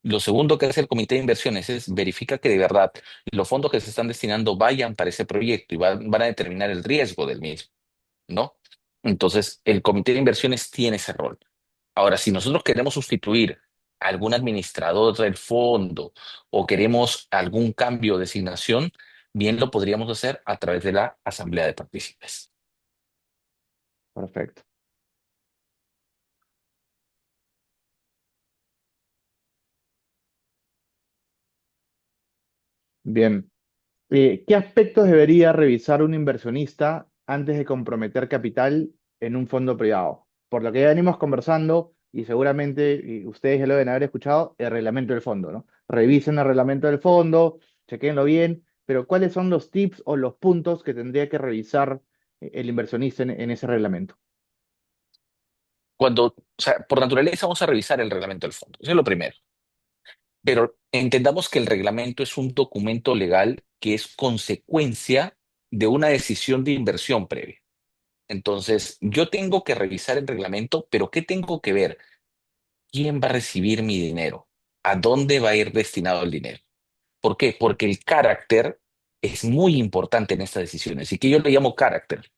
Speaker 2: Lo segundo que hace el comité de inversiones es verifica que de verdad los fondos que se están destinando vayan para ese proyecto y van a determinar el riesgo del mismo, ¿no? Entonces, el comité de inversiones tiene ese rol. Ahora, si nosotros queremos sustituir a algún administrador del fondo o queremos algún cambio de designación, bien lo podríamos hacer a través de la asamblea de partícipes.
Speaker 1: Perfecto. Bien. ¿Qué aspectos debería revisar un inversionista antes de comprometer capital en un fondo privado? Por lo que ya venimos conversando, y seguramente y ustedes ya lo deben haber escuchado, el reglamento del fondo, ¿no? Revisen el reglamento del fondo, chequenlo bien, pero ¿cuáles son los tips o los puntos que tendría que revisar el inversionista en ese reglamento?
Speaker 2: o sea, por naturaleza vamos a revisar el reglamento del fondo. Eso es lo primero. Pero entendamos que el reglamento es un documento legal que es consecuencia de una decisión de inversión previa. Entonces, yo tengo que revisar el reglamento, pero ¿qué tengo que ver? ¿Quién va a recibir mi dinero? ¿A dónde va a ir destinado el dinero? ¿Por qué? Porque el carácter es muy importante en estas decisiones. ¿Y que yo le llamo carácter?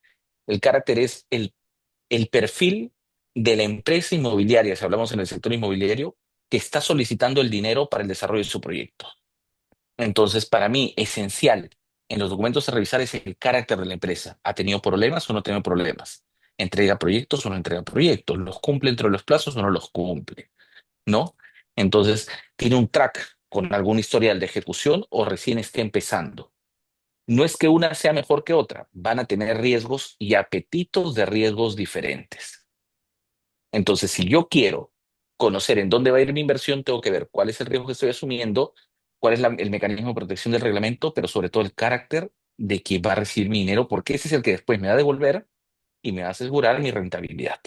Speaker 2: El carácter es el perfil de la empresa inmobiliaria, si hablamos en el sector inmobiliario, que está solicitando el dinero para el desarrollo de su proyecto. Entonces, para mí, esencial en los documentos a revisar es el carácter de la empresa. ¿Ha tenido problemas o no ha tenido problemas? ¿Entrega proyectos o no entrega proyectos? ¿Los cumple entre los plazos o no los cumple? ¿No? Entonces, ¿tiene un track con algún historial de ejecución o recién está empezando? No es que una sea mejor que otra, van a tener riesgos y apetitos de riesgos diferentes. Entonces, si yo quiero conocer en dónde va a ir mi inversión, tengo que ver cuál es el riesgo que estoy asumiendo, cuál es el mecanismo de protección del reglamento, pero sobre todo el carácter de quien va a recibir mi dinero, porque ese es el que después me va a devolver y me va a asegurar mi rentabilidad.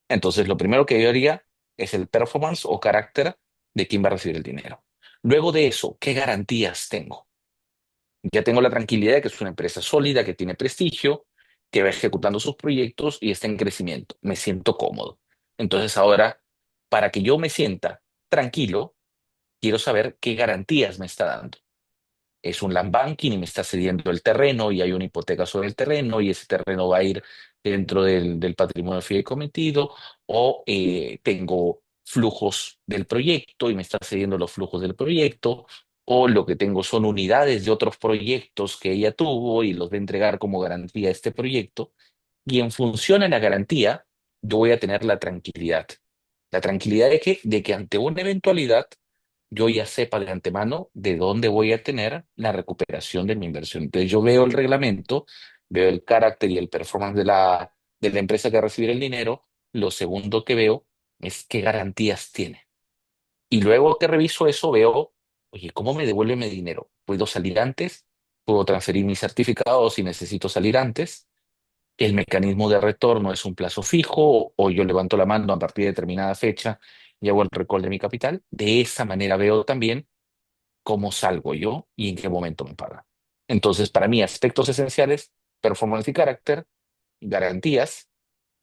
Speaker 2: Entonces, lo primero que yo haría es el performance o carácter de quién va a recibir el dinero. Luego de eso, ¿qué garantías tengo? Ya tengo la tranquilidad de que es una empresa sólida, que tiene prestigio, que va ejecutando sus proyectos y está en crecimiento. Me siento cómodo. Entonces ahora, para que yo me sienta tranquilo, quiero saber qué garantías me está dando. Es un land banking y me está cediendo el terreno y hay una hipoteca sobre el terreno y ese terreno va a ir dentro del patrimonio fideicommitido o tengo flujos del proyecto y me está cediendo los flujos del proyecto o lo que tengo son unidades de otros proyectos que ella tuvo y los va a entregar como garantía a este proyecto y en función a la garantía yo voy a tener la tranquilidad de que ante una eventualidad yo ya sepa de antemano de dónde voy a tener la recuperación de mi inversión. Entonces yo veo el reglamento, veo el carácter y el performance de la empresa que va a recibir el dinero. Lo segundo que veo es qué garantías tiene. Y luego que reviso eso, veo, oye, ¿cómo me devuelve mi dinero? ¿Puedo salir antes? ¿Puedo transferir mis certificados si necesito salir antes? El mecanismo de retorno es un plazo fijo o yo levanto la mano a partir de determinada fecha y hago el recall de mi capital. De esa manera veo también cómo salgo yo y en qué momento me pagan. Entonces, para mí, aspectos esenciales, performance y carácter, garantías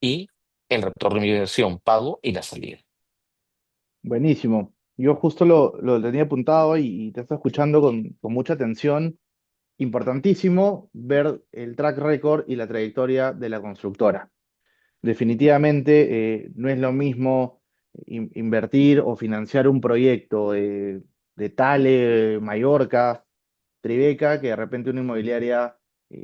Speaker 2: y el retorno de mi inversión, pago y la salida.
Speaker 1: Buenísimo. Yo justo lo tenía apuntado y te estoy escuchando con mucha atención. Importantísimo ver el track record y la trayectoria de la constructora. Definitivamente no es lo mismo invertir o financiar un proyecto de Tale, Mallorca, Tribeca, que de repente una inmobiliaria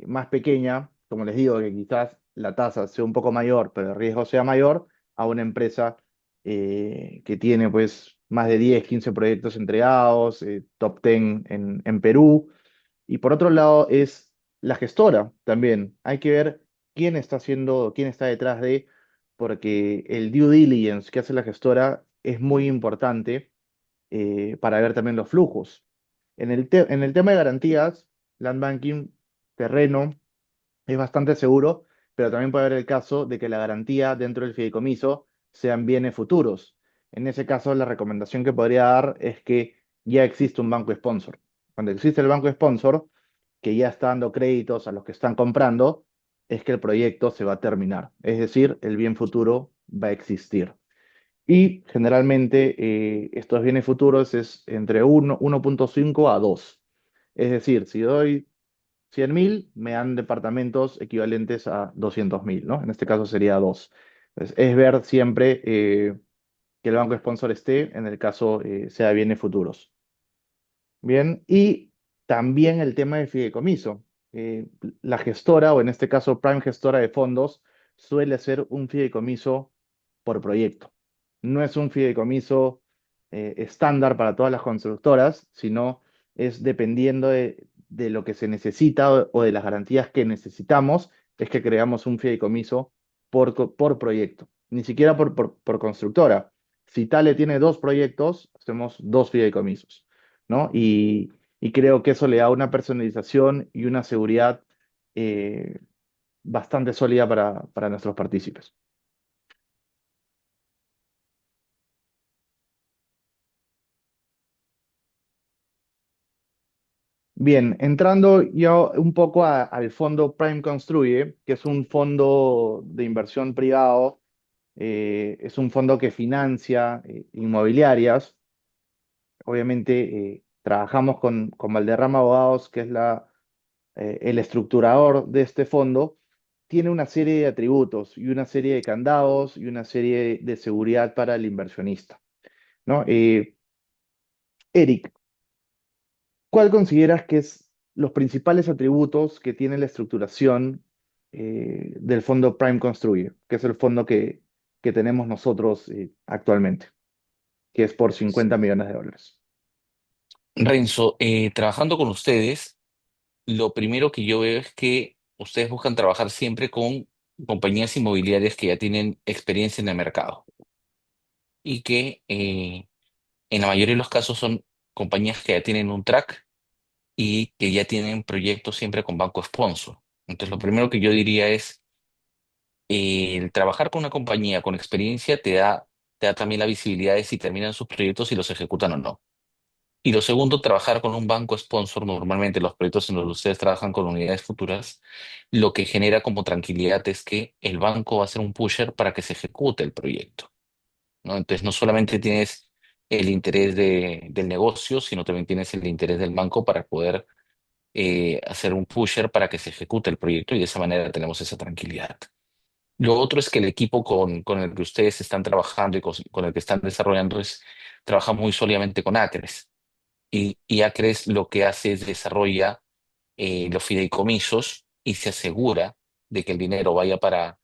Speaker 1: más pequeña, como les digo, que quizás la tasa sea un poco mayor, pero el riesgo sea mayor, a una empresa que tiene pues más de 10 15 proyectos entregados, top 10 en Perú. Y por otro lado es la gestora también. Hay que ver quién está haciendo, quién está detrás de, porque el due diligence que hace la gestora es muy importante para ver también los flujos. En el tema de garantías, land banking, terreno, es bastante seguro, pero también puede haber el caso de que la garantía dentro del fideicomiso sean bienes futuros. En ese caso, la recomendación que podría dar es que ya existe un banco sponsor. Cuando existe el banco sponsor, que ya está dando créditos a los que están comprando, es que el proyecto se va a terminar. Es decir, el bien futuro va a existir. Y generalmente estos bienes futuros es entre 1,5 a 2. Es decir, si doy 100.000, me dan departamentos equivalentes a 200.000, ¿no? En este caso sería 2. Entonces, es ver siempre que el banco sponsor esté, en el caso sea bienes futuros. Bien, y también el tema del fideicomiso. Eh, la gestora, o en este caso Prime Gestora de Fondos, suele ser un fideicomiso por proyecto. No es un fideicomiso estándar para todas las constructoras, sino es dependiendo de lo que se necesita o de las garantías que necesitamos, es que creamos un fideicomiso por proyecto, ni siquiera por constructora. Si Tale tiene dos proyectos, hacemos dos fideicomisos, ¿no? Y creo que eso le da una personalización y una seguridad eh, bastante sólida para nuestros partícipes. Bien, entrando ya un poco al fondo Prime Construye, que es un fondo de inversión privado, es un fondo que financia inmobiliarias. Obviamente trabajamos con Valderrama Abogados, que es el estructurador de este fondo. Tiene una serie de atributos y una serie de candados y una serie de seguridad para el inversionista, ¿no? Eric, ¿cuál consideras que es los principales atributos que tiene la estructuración del fondo Prime Construye, que es el fondo que tenemos nosotros actualmente, que es por 50 millones de dólares?
Speaker 2: Renzo, trabajando con ustedes, lo primero que yo veo es que ustedes buscan trabajar siempre con compañías inmobiliarias que ya tienen experiencia en el mercado y que en la mayoría de los casos son compañías que ya tienen un track y que ya tienen proyectos siempre con banco sponsor. Entonces, lo primero que yo diría es, el trabajar con una compañía con experiencia te da también la visibilidad de si terminan sus proyectos y los ejecutan o no. Y lo segundo, trabajar con un banco sponsor, normalmente los proyectos en los que ustedes trabajan con unidades futuras, lo que genera como tranquilidad es que el banco va a ser un pusher para que se ejecute el proyecto, ¿no? Entonces no solamente tienes el interés del negocio, sino también tienes el interés del banco para poder hacer un pusher para que se ejecute el proyecto y de esa manera tenemos esa tranquilidad. Lo otro es que el equipo con el que ustedes están trabajando y con el que están desarrollando trabaja muy sólidamente con Acres. Y Acres lo que hace es desarrolla los fideicomisos y se asegura de que el dinero vaya para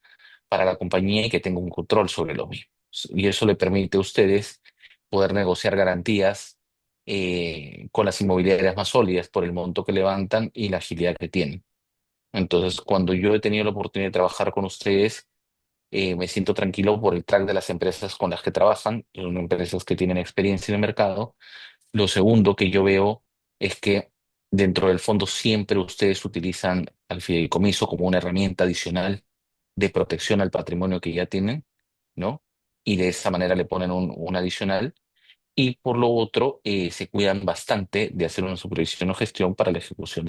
Speaker 2: la compañía y que tenga un control sobre lo mismo. Y eso le permite a ustedes poder negociar garantías con las inmobiliarias más sólidas por el monto que levantan y la agilidad que tienen. Entonces, cuando yo he tenido la oportunidad de trabajar con ustedes, me siento tranquilo por el track de las empresas con las que trabajan, son empresas que tienen experiencia en el mercado. Lo segundo que yo veo es que dentro del fondo siempre ustedes utilizan al fideicomiso como una herramienta adicional de protección al patrimonio que ya tienen, ¿no? Y de esa manera le ponen un adicional. Y por lo otro, se cuidan bastante de hacer una supervisión o gestión para la ejecución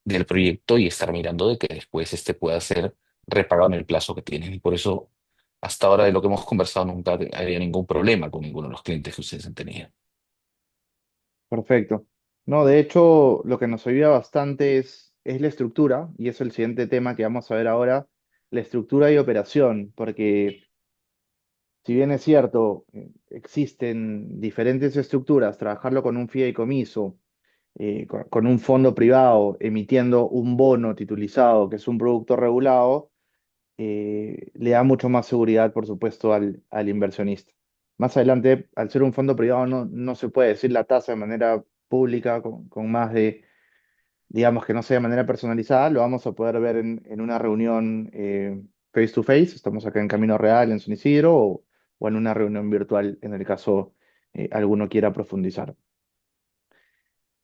Speaker 2: del proyecto y estar mirando de que después este pueda ser repagado en el plazo que tienen. Y por eso, hasta ahora de lo que hemos conversado, nunca había ningún problema con ninguno de los clientes que ustedes han tenido.
Speaker 1: Perfecto. No, de hecho, lo que nos ayuda bastante es la estructura, y es el siguiente tema que vamos a ver ahora, la estructura y operación, porque si bien es cierto, existen diferentes estructuras, trabajarlo con un fideicomiso, con un fondo privado emitiendo un bono titulizado, que es un producto regulado, le da mucho más seguridad, por supuesto, al inversionista. Más adelante, al ser un fondo privado, no se puede decir la tasa de manera pública, con más de, digamos que no sea de manera personalizada, lo vamos a poder ver en una reunión face to face, estamos acá en Camino Real, en San Isidro, o en una reunión virtual, en el caso alguno quiera profundizar.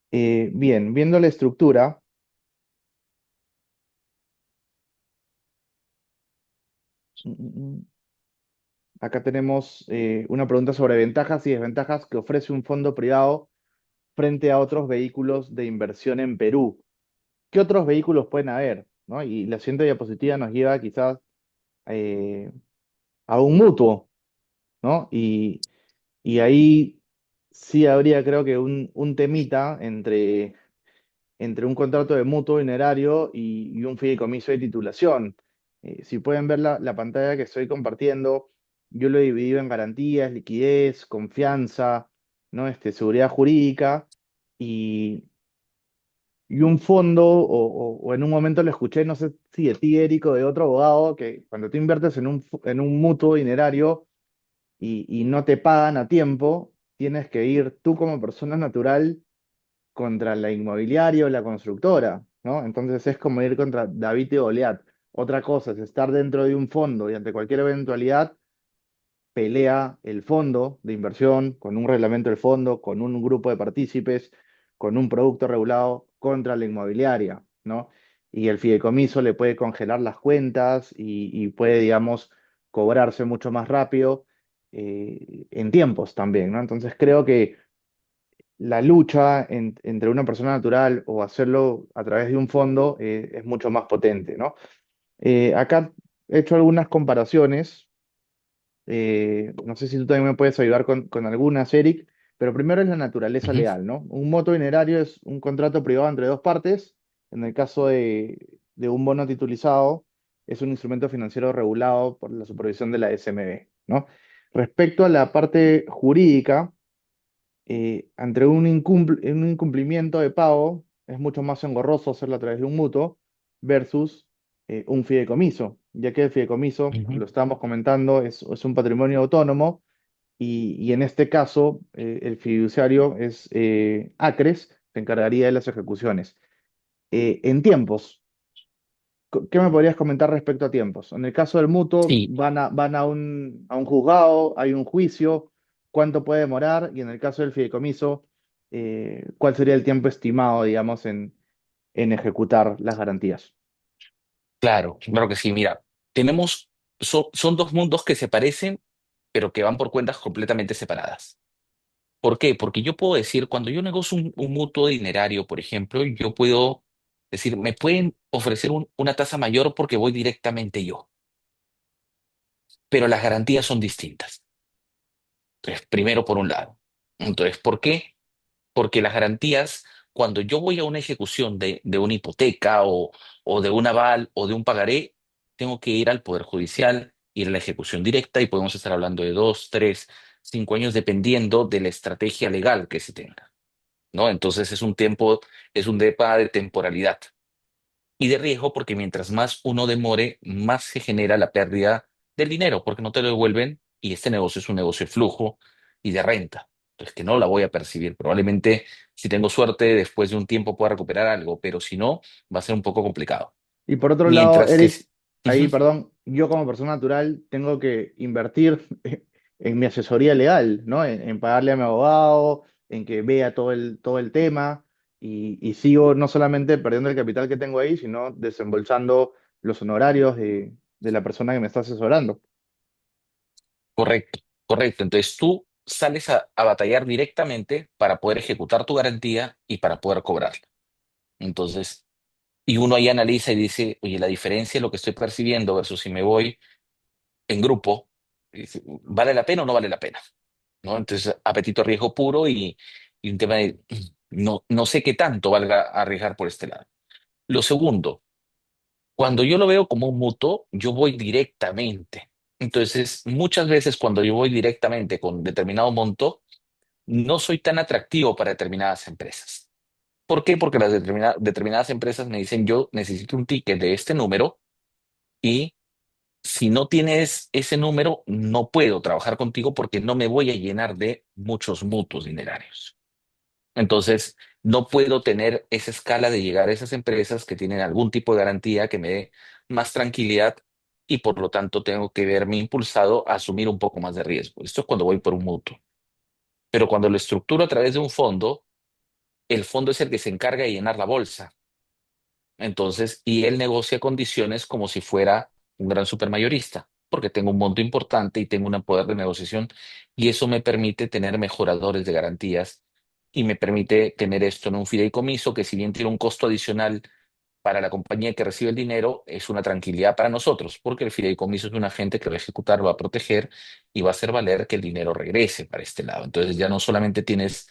Speaker 1: Bien, viendo la estructura, mm, mm, mm, acá tenemos una pregunta sobre ventajas y desventajas que ofrece un fondo privado frente a otros vehículos de inversión en Perú. ¿Qué otros vehículos pueden haber? ¿No? Y la siguiente diapositiva nos lleva quizás eh, a un mutuo, ¿no? Y ahí sí habría, creo que, un temita entre un contrato de mutuo dinerario y un fideicomiso de titulación. Si pueden ver la pantalla que estoy compartiendo, yo lo he dividido en garantías, liquidez, confianza, ¿no? Seguridad jurídica y, y un fondo, o en un momento lo escuché, no sé si de ti, Eric, o de otro abogado, que cuando tú inviertes en un mutuo dinerario y no te pagan a tiempo, tienes que ir tú como persona natural contra la inmobiliaria o la constructora, ¿no? Entonces es como ir contra David y Goliat. Otra cosa es estar dentro de un fondo y ante cualquier eventualidad pelea el fondo de inversión con un reglamento del fondo, con un grupo de partícipes, con un producto regulado contra la inmobiliaria, ¿no? Y el fideicomiso le puede congelar las cuentas y puede, digamos, cobrarse mucho más rápido en tiempos también, ¿no? Entonces creo que la lucha entre una persona natural o hacerlo a través de un fondo es mucho más potente, ¿no? Acá he hecho algunas comparaciones. No sé si tú también me puedes ayudar con algunas, Eric, pero primero es la naturaleza
Speaker 2: Ujú,
Speaker 1: legal, ¿no? Un moto dinerario es un contrato privado entre dos partes. En el caso de un bono titulizado, es un instrumento financiero regulado por la supervisión de la SMB, ¿no? Respecto a la parte jurídica, ante un incumplimiento de pago, es mucho más engorroso hacerlo a través de un mutuo versus un fideicomiso, ya que el fideicomiso,
Speaker 2: ujú.
Speaker 1: lo estábamos comentando, es un patrimonio autónomo y en este caso el fiduciario es ACRES, se encargaría de las ejecuciones. En tiempos, ¿qué me podrías comentar respecto a tiempos? En el caso del mutuo,
Speaker 2: Sí,
Speaker 1: van a un juzgado, hay un juicio, ¿cuánto puede demorar? Y en el caso del fideicomiso, ¿cuál sería el tiempo estimado, digamos, en ejecutar las garantías?
Speaker 2: claro que sí. Mira, son dos mundos que se parecen, pero que van por cuentas completamente separadas. ¿Por qué? Porque yo puedo decir, cuando yo negocio un mutuo dinerario, por ejemplo, yo puedo decir, me pueden ofrecer una tasa mayor porque voy directamente yo, pero las garantías son distintas. Entonces, primero por un lado. Entonces, ¿por qué? Porque las garantías, cuando yo voy a una ejecución de una hipoteca o de un aval o de un pagaré, tengo que ir al Poder Judicial, ir a la ejecución directa y podemos estar hablando de 2, 3, 5 años dependiendo de la estrategia legal que se tenga, ¿no? Entonces es un tema de temporalidad y de riesgo porque mientras más uno demore, más se genera la pérdida del dinero porque no te lo devuelven y este negocio es un negocio de flujo y de renta. Entonces que no la voy a percibir. Probablemente si tengo suerte después de un tiempo pueda recuperar algo, pero si no, va a ser un poco complicado.
Speaker 1: Y por otro lado,
Speaker 2: Mientras que...
Speaker 1: Eric, ahí,
Speaker 2: Ujú.
Speaker 1: perdón, yo como persona natural tengo que invertir en mi asesoría legal, ¿no? En pagarle a mi abogado, en que vea todo el tema y sigo no solamente perdiendo el capital que tengo ahí, sino desembolsando los honorarios de la persona que me está asesorando.
Speaker 2: Correcto, correcto. Entonces tú sales a batallar directamente para poder ejecutar tu garantía y para poder cobrarla. Entonces, y uno ahí analiza y dice, oye, la diferencia de lo que estoy percibiendo versus si me voy en grupo, y dice, ¿vale la pena o no vale la pena? ¿No? Entonces, apetito a riesgo puro y un tema de no sé qué tanto valga arriesgar por este lado. Lo segundo, cuando yo lo veo como un mutuo, yo voy directamente. Entonces, muchas veces cuando yo voy directamente con determinado monto, no soy tan atractivo para determinadas empresas. ¿Por qué? Porque las determinadas empresas me dicen, yo necesito un ticket de este número y si no tienes ese número, no puedo trabajar contigo porque no me voy a llenar de muchos mutuos dinerarios. Entonces, no puedo tener esa escala de llegar a esas empresas que tienen algún tipo de garantía que me dé más tranquilidad y por lo tanto tengo que verme impulsado a asumir un poco más de riesgo. Esto es cuando voy por un mutuo. Pero cuando lo estructuro a través de un fondo, el fondo es el que se encarga de llenar la bolsa. Entonces, y él negocia condiciones como si fuera un gran supermayorista, porque tengo un monto importante y tengo un poder de negociación y eso me permite tener mejoradores de garantías y me permite tener esto en un fideicomiso que si bien tiene un costo adicional para la compañía que recibe el dinero, es una tranquilidad para nosotros, porque el fideicomiso es un agente que va a ejecutar, va a proteger y va a hacer valer que el dinero regrese para este lado. Entonces ya no solamente tienes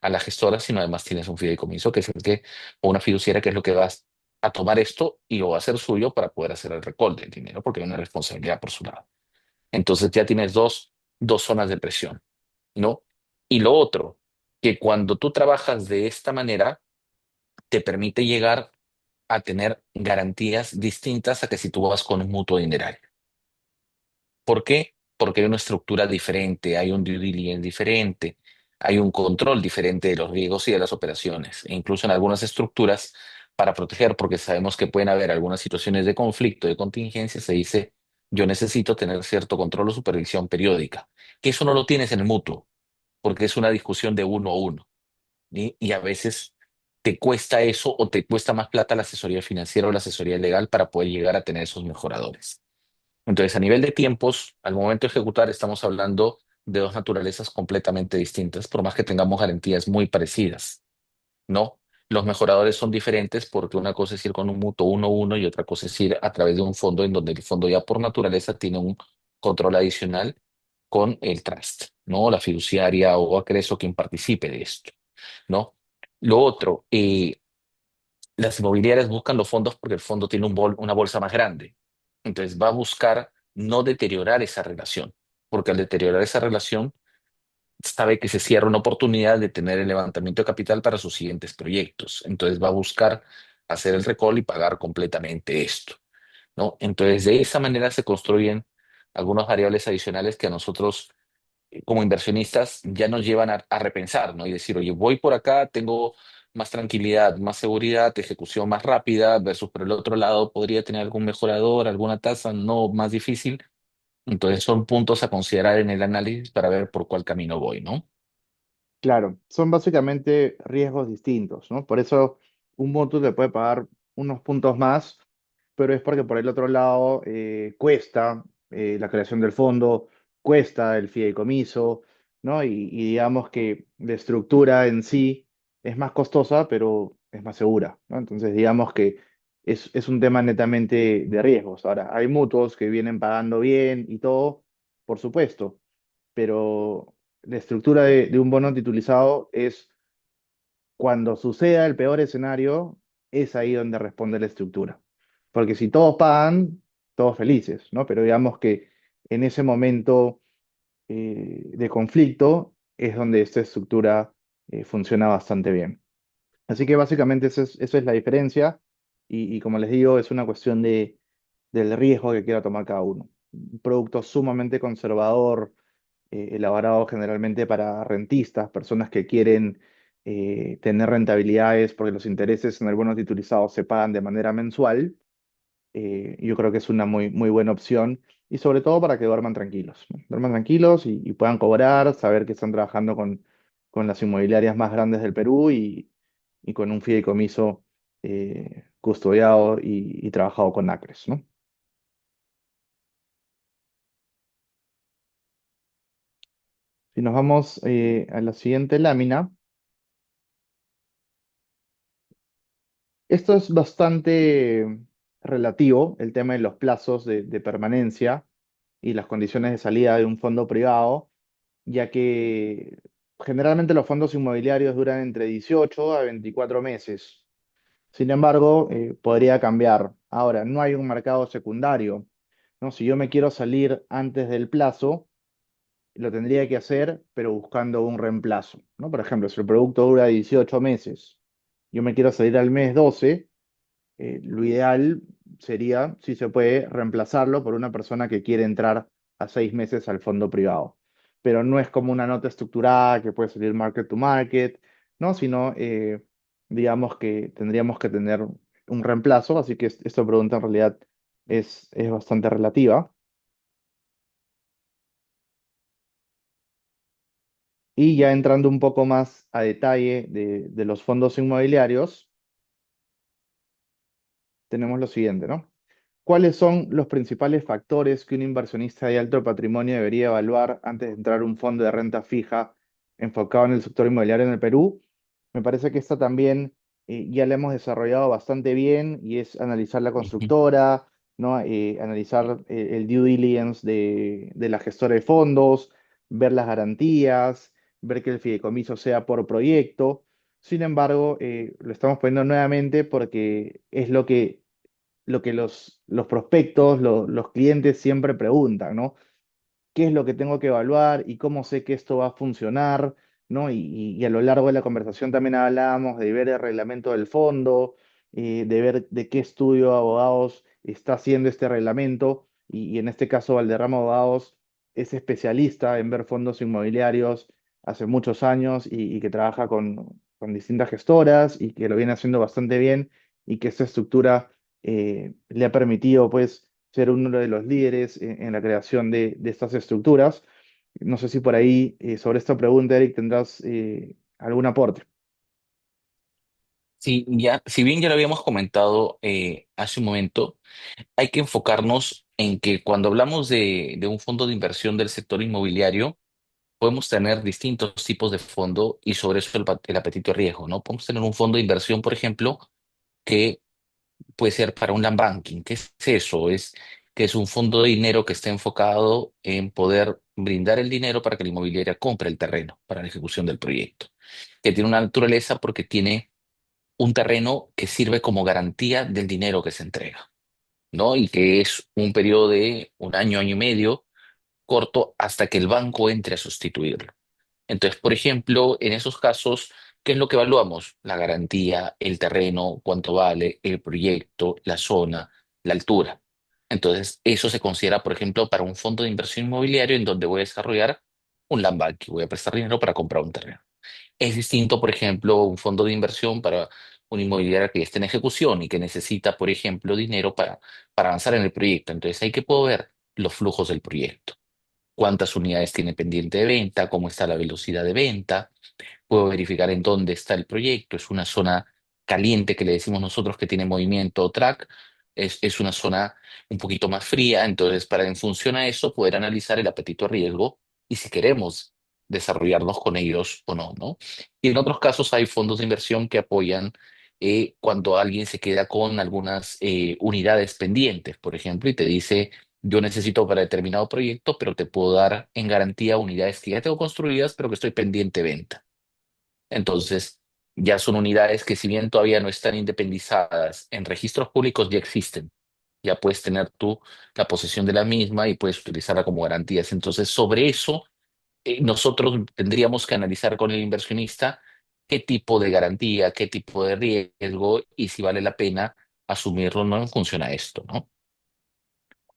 Speaker 2: a la gestora, sino además tienes un fideicomiso que es el que, o una fiduciaria que es lo que va a tomar esto y lo va a hacer suyo para poder hacer el recall del dinero, porque hay una responsabilidad por su lado. Entonces ya tienes dos zonas de presión, ¿no? Y lo otro, que cuando tú trabajas de esta manera, te permite llegar a tener garantías distintas a que si tú vas con un mutuo dinerario. ¿Por qué? Porque hay una estructura diferente, hay un due diligence diferente, hay un control diferente de los riesgos y de las operaciones, e incluso en algunas estructuras para proteger, porque sabemos que pueden haber algunas situaciones de conflicto, de contingencia, se dice, yo necesito tener cierto control o supervisión periódica, que eso no lo tienes en el mutuo, porque es una discusión de uno a uno. Y a veces te cuesta eso o te cuesta más plata la asesoría financiera o la asesoría legal para poder llegar a tener esos mejoradores. Entonces, a nivel de tiempos, al momento de ejecutar, estamos hablando de dos naturalezas completamente distintas, por más que tengamos garantías muy parecidas, ¿no? Los mejoradores son diferentes porque una cosa es ir con un mutuo 1-1 y otra cosa es ir a través de un fondo en donde el fondo ya por naturaleza tiene un control adicional con el trust, ¿no? La fiduciaria o acreso quien participe de esto, ¿no? Lo otro, las inmobiliarias buscan los fondos porque el fondo tiene una bolsa más grande. Entonces va a buscar no deteriorar esa relación, porque al deteriorar esa relación sabe que se cierra una oportunidad de tener el levantamiento de capital para sus siguientes proyectos. Entonces va a buscar hacer el recall y pagar completamente esto, ¿no? Entonces de esa manera se construyen algunas variables adicionales que a nosotros como inversionistas ya nos llevan a repensar, ¿no? Y decir, oye, voy por acá, tengo más tranquilidad, más seguridad, ejecución más rápida, versus por el otro lado podría tener algún mejorador, alguna tasa no más difícil. Entonces son puntos a considerar en el análisis para ver por cuál camino voy, ¿no?
Speaker 1: Claro, son básicamente riesgos distintos, ¿no? Por eso un mutuo te puede pagar unos puntos más, pero es porque por el otro lado cuesta la creación del fondo, cuesta el fideicomiso, ¿no? Y digamos que la estructura en sí es más costosa, pero es más segura, ¿no? Entonces digamos que es un tema netamente de riesgos. Ahora, hay mutuos que vienen pagando bien y todo, por supuesto, pero la estructura de un bono titulizado es cuando suceda el peor escenario, es ahí donde responde la estructura. Porque si todos pagan, todos felices, ¿no? Pero digamos que en ese momento de conflicto es donde esta estructura funciona bastante bien. Así que básicamente esa es la diferencia y como les digo, es una cuestión del riesgo que quiera tomar cada uno. Un producto sumamente conservador, elaborado generalmente para rentistas, personas que quieren tener rentabilidades porque los intereses en el bono titulizado se pagan de manera mensual. Yo creo que es una muy, muy buena opción y sobre todo para que duerman tranquilos, ¿no? Duerman tranquilos y puedan cobrar, saber que están trabajando con las inmobiliarias más grandes del Perú y con un fideicomiso custodiado y trabajado con ACRES, ¿no? Si nos vamos a la siguiente lámina, esto es bastante relativo, el tema de los plazos de permanencia y las condiciones de salida de un fondo privado, ya que generalmente los fondos inmobiliarios duran entre 18 a 24 meses. Sin embargo, podría cambiar. Ahora, no hay un mercado secundario, ¿no? Si yo me quiero salir antes del plazo, lo tendría que hacer, pero buscando un reemplazo, ¿no? Por ejemplo, si el producto dura 18 meses, yo me quiero salir al mes 12. Lo ideal sería, si se puede, reemplazarlo por una persona que quiere entrar a 6 meses al fondo privado. Pero no es como una nota estructurada que puede salir market to market, ¿no? Sino, digamos que tendríamos que tener un reemplazo, así que esta pregunta en realidad es bastante relativa. Y ya entrando un poco más a detalle de los fondos inmobiliarios, tenemos lo siguiente, ¿no? ¿Cuáles son los principales factores que un inversionista de alto patrimonio debería evaluar antes de entrar a un fondo de renta fija enfocado en el sector inmobiliario en el Perú? Me parece que esta también ya la hemos desarrollado bastante bien y es analizar la
Speaker 2: Ujú.
Speaker 1: constructora, ¿no? Analizar el due diligence de la gestora de fondos, ver las garantías, ver que el fideicomiso sea por proyecto. Sin embargo, lo estamos poniendo nuevamente porque es lo que los prospectos, los clientes siempre preguntan, ¿no? ¿Qué es lo que tengo que evaluar y cómo sé que esto va a funcionar? ¿No? Y a lo largo de la conversación también hablábamos de ver el reglamento del fondo, de ver de qué estudio de abogados está haciendo este reglamento, y en este caso Valderrama Abogados es especialista en ver fondos inmobiliarios hace muchos años y que trabaja con distintas gestoras y que lo viene haciendo bastante bien y que esta estructura le ha permitido pues ser uno de los líderes en la creación de estas estructuras. No sé si por ahí, sobre esta pregunta, Eric, tendrás algún aporte.
Speaker 2: Sí, ya, si bien ya lo habíamos comentado hace un momento, hay que enfocarnos en que cuando hablamos de un fondo de inversión del sector inmobiliario, podemos tener distintos tipos de fondo y sobre eso el apetito de riesgo, ¿no? Podemos tener un fondo de inversión, por ejemplo, que puede ser para un land banking. ¿Qué es eso? Es que es un fondo de dinero que está enfocado en poder brindar el dinero para que la inmobiliaria compre el terreno para la ejecución del proyecto, que tiene una naturaleza porque tiene un terreno que sirve como garantía del dinero que se entrega, ¿no? Y que es un periodo de un año, año y medio, corto, hasta que el banco entre a sustituirlo. Entonces, por ejemplo, en esos casos, ¿qué es lo que evaluamos? La garantía, el terreno, cuánto vale, el proyecto, la zona, la altura. Entonces, eso se considera, por ejemplo, para un fondo de inversión inmobiliario en donde voy a desarrollar un land banking, voy a prestar dinero para comprar un terreno. Es distinto, por ejemplo, un fondo de inversión para una inmobiliaria que ya está en ejecución y que necesita, por ejemplo, dinero para avanzar en el proyecto. Entonces, hay que poder ver los flujos del proyecto, cuántas unidades tiene pendiente de venta, cómo está la velocidad de venta. Puedo verificar en dónde está el proyecto. Es una zona caliente que le decimos nosotros que tiene movimiento o track. Es una zona un poquito más fría. Entonces, para en función a eso, poder analizar el apetito a riesgo y si queremos desarrollarnos con ellos o no, ¿no? Y en otros casos hay fondos de inversión que apoyan cuando alguien se queda con algunas unidades pendientes, por ejemplo, y te dice, yo necesito para determinado proyecto, pero te puedo dar en garantía unidades que ya tengo construidas, pero que estoy pendiente de venta. Entonces, ya son unidades que si bien todavía no están independizadas, en registros públicos ya existen. Ya puedes tener tú la posesión de la misma y puedes utilizarla como garantías. Entonces, sobre eso, nosotros tendríamos que analizar con el inversionista qué tipo de garantía, qué tipo de riesgo y si vale la pena asumirlo o no en función a esto, ¿no?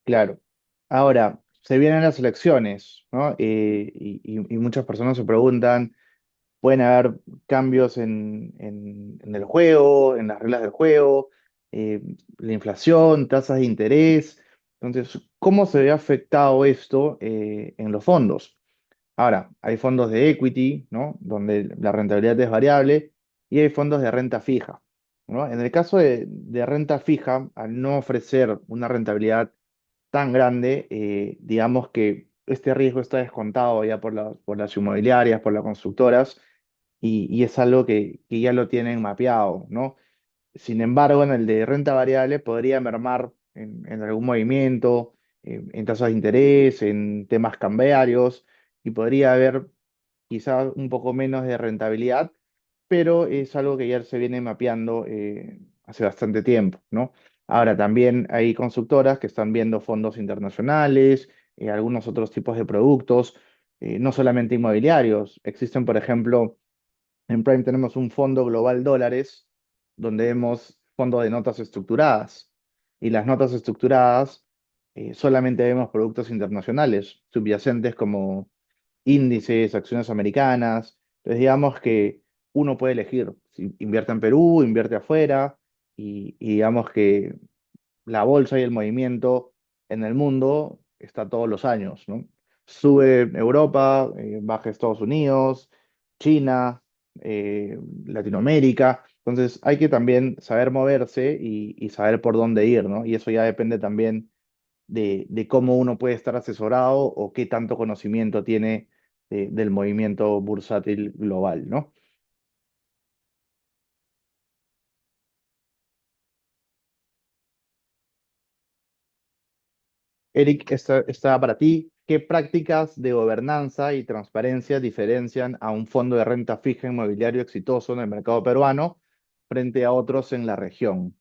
Speaker 1: Claro. Ahora, se vienen las elecciones, ¿no? Y muchas personas se preguntan, pueden haber cambios en el juego, en las reglas del juego, eh, la inflación, tasas de interés. Entonces, ¿cómo se ve afectado esto en los fondos? Ahora, hay fondos de equity, ¿no? Donde la rentabilidad es variable, y hay fondos de renta fija, ¿no? En el caso de renta fija, al no ofrecer una rentabilidad tan grande, digamos que este riesgo está descontado ya por las inmobiliarias, por las constructoras, y es algo que ya lo tienen mapeado, ¿no? Sin embargo, en el de renta variable podría mermar en algún movimiento, en tasas de interés, en temas cambiarios, y podría haber quizás un poco menos de rentabilidad, pero es algo que ya se viene mapeando hace bastante tiempo, ¿no? Ahora también hay constructoras que están viendo fondos internacionales, algunos otros tipos de productos, no solamente inmobiliarios. Existen, por ejemplo, en Prime tenemos un fondo global dólares, donde vemos fondos de notas estructuradas. Y las notas estructuradas solamente vemos productos internacionales, subyacentes como índices, acciones americanas. Entonces, digamos que uno puede elegir si invierte en Perú, invierte afuera, y digamos que la bolsa y el movimiento en el mundo está todos los años, ¿no? Sube Europa, baja Estados Unidos, China, Latinoamérica. Entonces hay que también saber moverse y saber por dónde ir, ¿no? Y eso ya depende también de cómo uno puede estar asesorado o qué tanto conocimiento tiene del movimiento bursátil global, ¿no? Eric, esta para ti. ¿Qué prácticas de gobernanza y transparencia diferencian a un fondo de renta fija inmobiliario exitoso en el mercado peruano frente a otros en la región?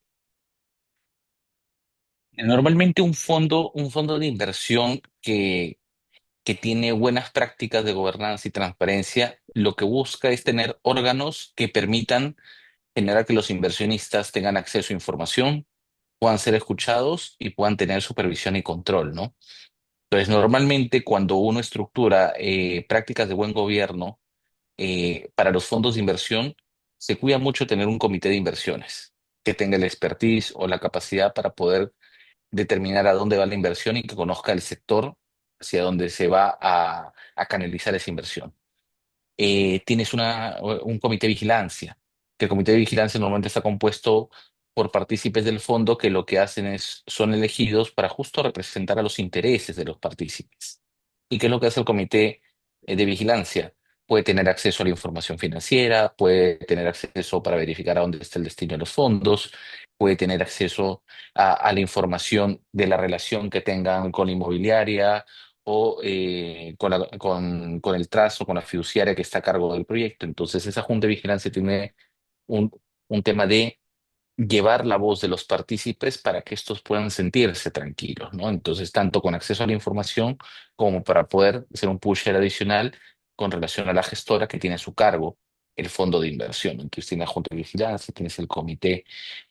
Speaker 2: Normalmente un fondo de inversión que tiene buenas prácticas de gobernanza y transparencia, lo que busca es tener órganos que permitan generar que los inversionistas tengan acceso a información, puedan ser escuchados y puedan tener supervisión y control, ¿no? Entonces, normalmente cuando uno estructura prácticas de buen gobierno para los fondos de inversión, se cuida mucho tener un comité de inversiones que tenga el expertise o la capacidad para poder determinar a dónde va la inversión y que conozca el sector hacia dónde se va a canalizar esa inversión. Tienes un comité de vigilancia, que el comité de vigilancia normalmente está compuesto por partícipes del fondo que lo que hacen es, son elegidos para justo representar a los intereses de los partícipes. ¿Y qué es lo que hace el comité? de vigilancia. Puede tener acceso a la información financiera, puede tener acceso para verificar a dónde está el destino de los fondos, puede tener acceso a la información de la relación que tengan con la inmobiliaria o con el trazo, con la fiduciaria que está a cargo del proyecto. Entonces, esa Junta de Vigilancia tiene un, un tema de llevar la voz de los partícipes para que estos puedan sentirse tranquilos, ¿no? Entonces, tanto con acceso a la información como para poder hacer un pusher adicional con relación a la gestora que tiene a su cargo el fondo de inversión. Entonces, tienes la Junta de Vigilancia, tienes el comité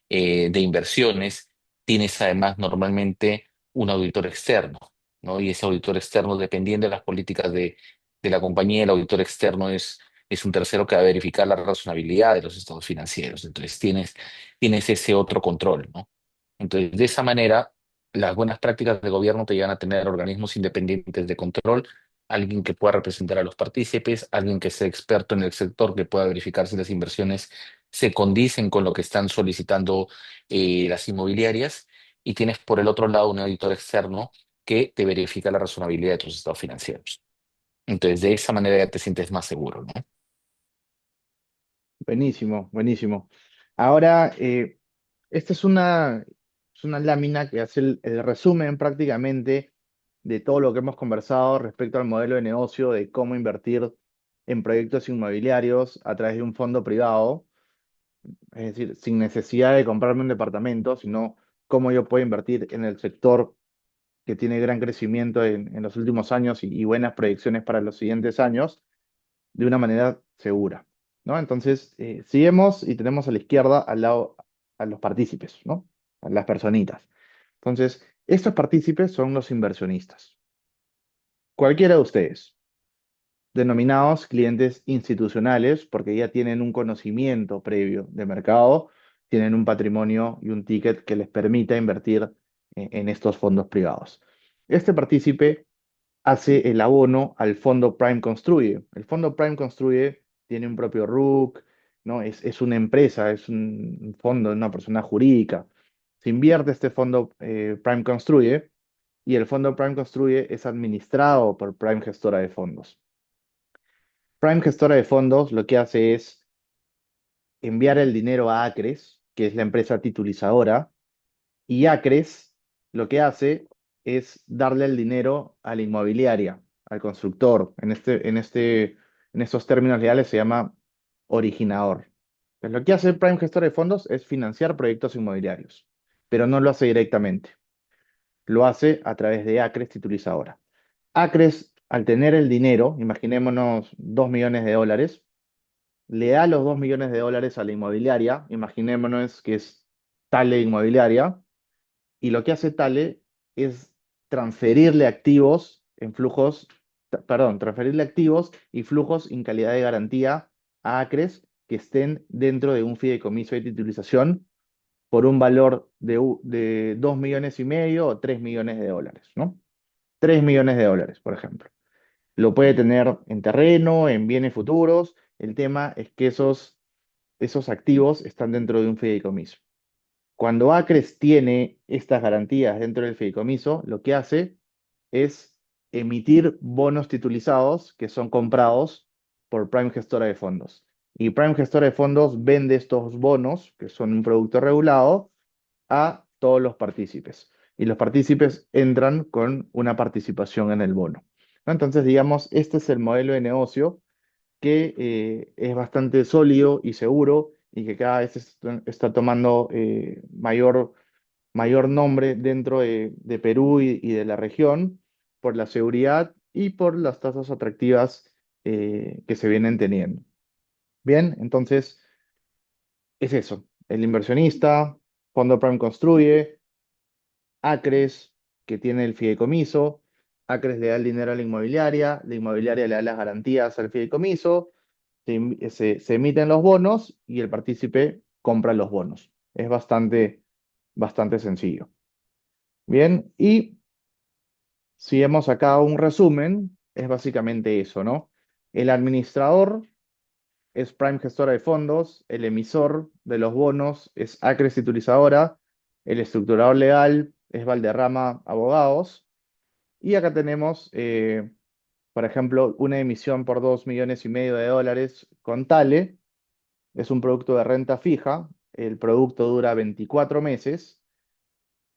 Speaker 2: de inversiones, tienes además normalmente un auditor externo, ¿no? Y ese auditor externo, dependiendo de las políticas de la compañía, el auditor externo es un tercero que va a verificar la razonabilidad de los estados financieros. Entonces tienes ese otro control, ¿no? Entonces, de esa manera, las buenas prácticas de gobierno te llevan a tener organismos independientes de control, alguien que pueda representar a los partícipes, alguien que sea experto en el sector, que pueda verificar si las inversiones se condicen con lo que están solicitando las inmobiliarias, y tienes por el otro lado un auditor externo que te verifica la razonabilidad de tus estados financieros. Entonces, de esa manera ya te sientes más seguro, ¿no?
Speaker 1: Buenísimo, buenísimo. Ahora, esta es una lámina que hace el resumen prácticamente de todo lo que hemos conversado respecto al modelo de negocio de cómo invertir en proyectos inmobiliarios a través de un fondo privado, es decir, sin necesidad de comprarme un departamento, sino cómo yo puedo invertir en el sector que tiene gran crecimiento en los últimos años y buenas proyecciones para los siguientes años de una manera segura, ¿no? Entonces, seguimos y tenemos a la izquierda al lado a los partícipes, ¿no? A las personitas. Entonces, estos partícipes son los inversionistas. Cualquiera de ustedes, denominados clientes institucionales, porque ya tienen un conocimiento previo de mercado, tienen un patrimonio y un ticket que les permita invertir en estos fondos privados. Este partícipe hace el abono al fondo Prime Construye. El fondo Prime Construye tiene un propio RUC, ¿no? Es una empresa, es un fondo, una persona jurídica. Se invierte este fondo Prime Construye y el fondo Prime Construye es administrado por Prime Gestora de Fondos. Prime Gestora de Fondos lo que hace es enviar el dinero a Acres, que es la empresa titulizadora, y Acres lo que hace es darle el dinero a la inmobiliaria, al constructor. En estos términos legales se llama originador. Pues lo que hace el Prime Gestor de Fondos es financiar proyectos inmobiliarios, pero no lo hace directamente. Lo hace a través de Acres titulizadora. Acres, al tener el dinero, imaginémonos 2 millones de dólares, le da los 2 millones de dólares a la inmobiliaria, imaginémonos que es Tale Inmobiliaria, y lo que hace Tale es transferirle activos en flujos, perdón, transferirle activos y flujos en calidad de garantía a Acres que estén dentro de un fideicomiso de titulización por un valor de 2 millones y medio o 3 millones de dólares, ¿no? 3 millones de dólares, por ejemplo. Lo puede tener en terreno, en bienes futuros. El tema es que esos activos están dentro de un fideicomiso. Cuando Acres tiene estas garantías dentro del fideicomiso, lo que hace es emitir bonos titulizados que son comprados por Prime Gestora de Fondos. Y Prime Gestora de Fondos vende estos bonos, que son un producto regulado, a todos los partícipes. Y los partícipes entran con una participación en el bono, ¿no? Entonces, digamos, este es el modelo de negocio que es bastante sólido y seguro y que cada vez está tomando mayor nombre dentro de Perú y de la región por la seguridad y por las tasas atractivas que se vienen teniendo. Bien, entonces es eso. El inversionista, Fondo Prime construye, Acres, que tiene el fideicomiso, Acres le da el dinero a la inmobiliaria le da las garantías al fideicomiso, se emiten los bonos y el partícipe compra los bonos. Es bastante sencillo. Bien, y si hemos sacado un resumen, es básicamente eso, ¿no? El administrador es Prime Gestora de Fondos, el emisor de los bonos es Acres Titulizadora, el estructurador legal es Valderrama Abogados, y acá tenemos por ejemplo, una emisión por 2,5 millones de dólares con Tale es un producto de renta fija, el producto dura 24 meses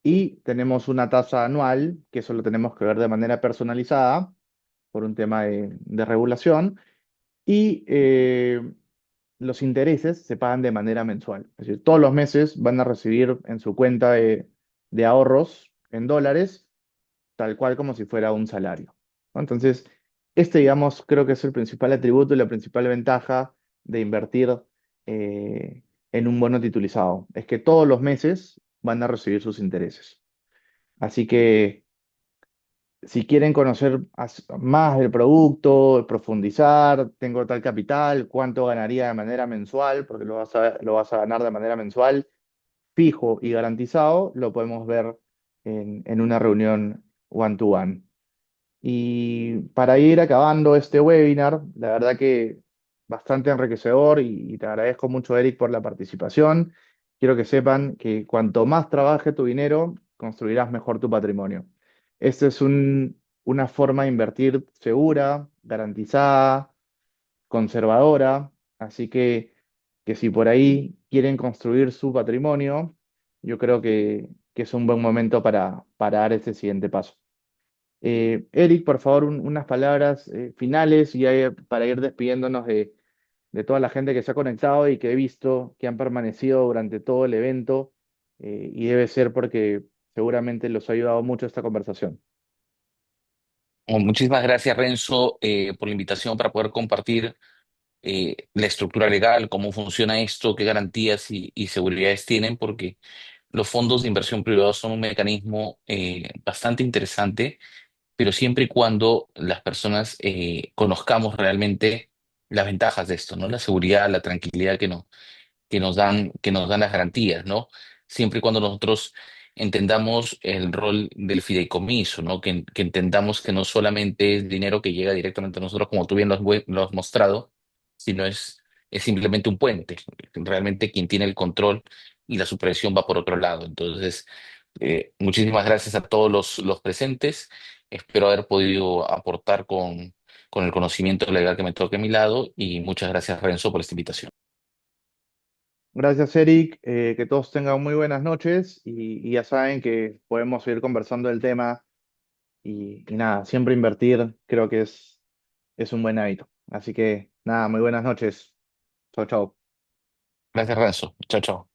Speaker 1: y tenemos una tasa anual, que eso lo tenemos que ver de manera personalizada por un tema de regulación, y los intereses se pagan de manera mensual. Es decir, todos los meses van a recibir en su cuenta de ahorros en dólares, tal cual como si fuera un salario, ¿no? Entonces, digamos, creo que es el principal atributo y la principal ventaja de invertir eh, en un bono titulizado, es que todos los meses van a recibir sus intereses. Así que si quieren conocer más del producto, profundizar, tengo tal capital, cuánto ganaría de manera mensual, porque lo vas a ganar de manera mensual, fijo y garantizado, lo podemos ver en una reunión one-to-one. Y para ir acabando este webinar, la verdad que bastante enriquecedor y te agradezco mucho, Eric, por la participación. Quiero que sepan que cuanto más trabaje tu dinero, construirás mejor tu patrimonio. Esta es una forma de invertir segura, garantizada, conservadora, así que si por ahí quieren construir su patrimonio, yo creo que es un buen momento para dar ese siguiente paso. Eric, por favor, unas palabras finales y para ir despidiéndonos de toda la gente que se ha conectado y que he visto que han permanecido durante todo el evento, y debe ser porque seguramente los ha ayudado mucho esta conversación.
Speaker 2: Muchísimas gracias, Renzo, por la invitación para poder compartir la estructura legal, cómo funciona esto, qué garantías y seguridades tienen, porque los fondos de inversión privados son un mecanismo bastante interesante, pero siempre y cuando las personas conozcamos realmente las ventajas de esto, ¿no? La seguridad, la tranquilidad que nos dan las garantías, ¿no? Siempre y cuando nosotros entendamos el rol del fideicomiso, ¿no? Que entendamos que no solamente es dinero que llega directamente a nosotros, como tú bien lo has mostrado, sino es simplemente un puente. Realmente quien tiene el control y la supervisión va por otro lado. Entonces, muchísimas gracias a todos los presentes. Espero haber podido aportar con el conocimiento legal que me toque a mi lado y muchas gracias, Renzo, por esta invitación.
Speaker 1: Gracias, Eric. Que todos tengan muy buenas noches y ya saben que podemos seguir conversando del tema y nada, siempre invertir creo que es un buen hábito. Así que nada, muy buenas noches. Chao, chao.
Speaker 2: Gracias, Renzo. Chao, chao.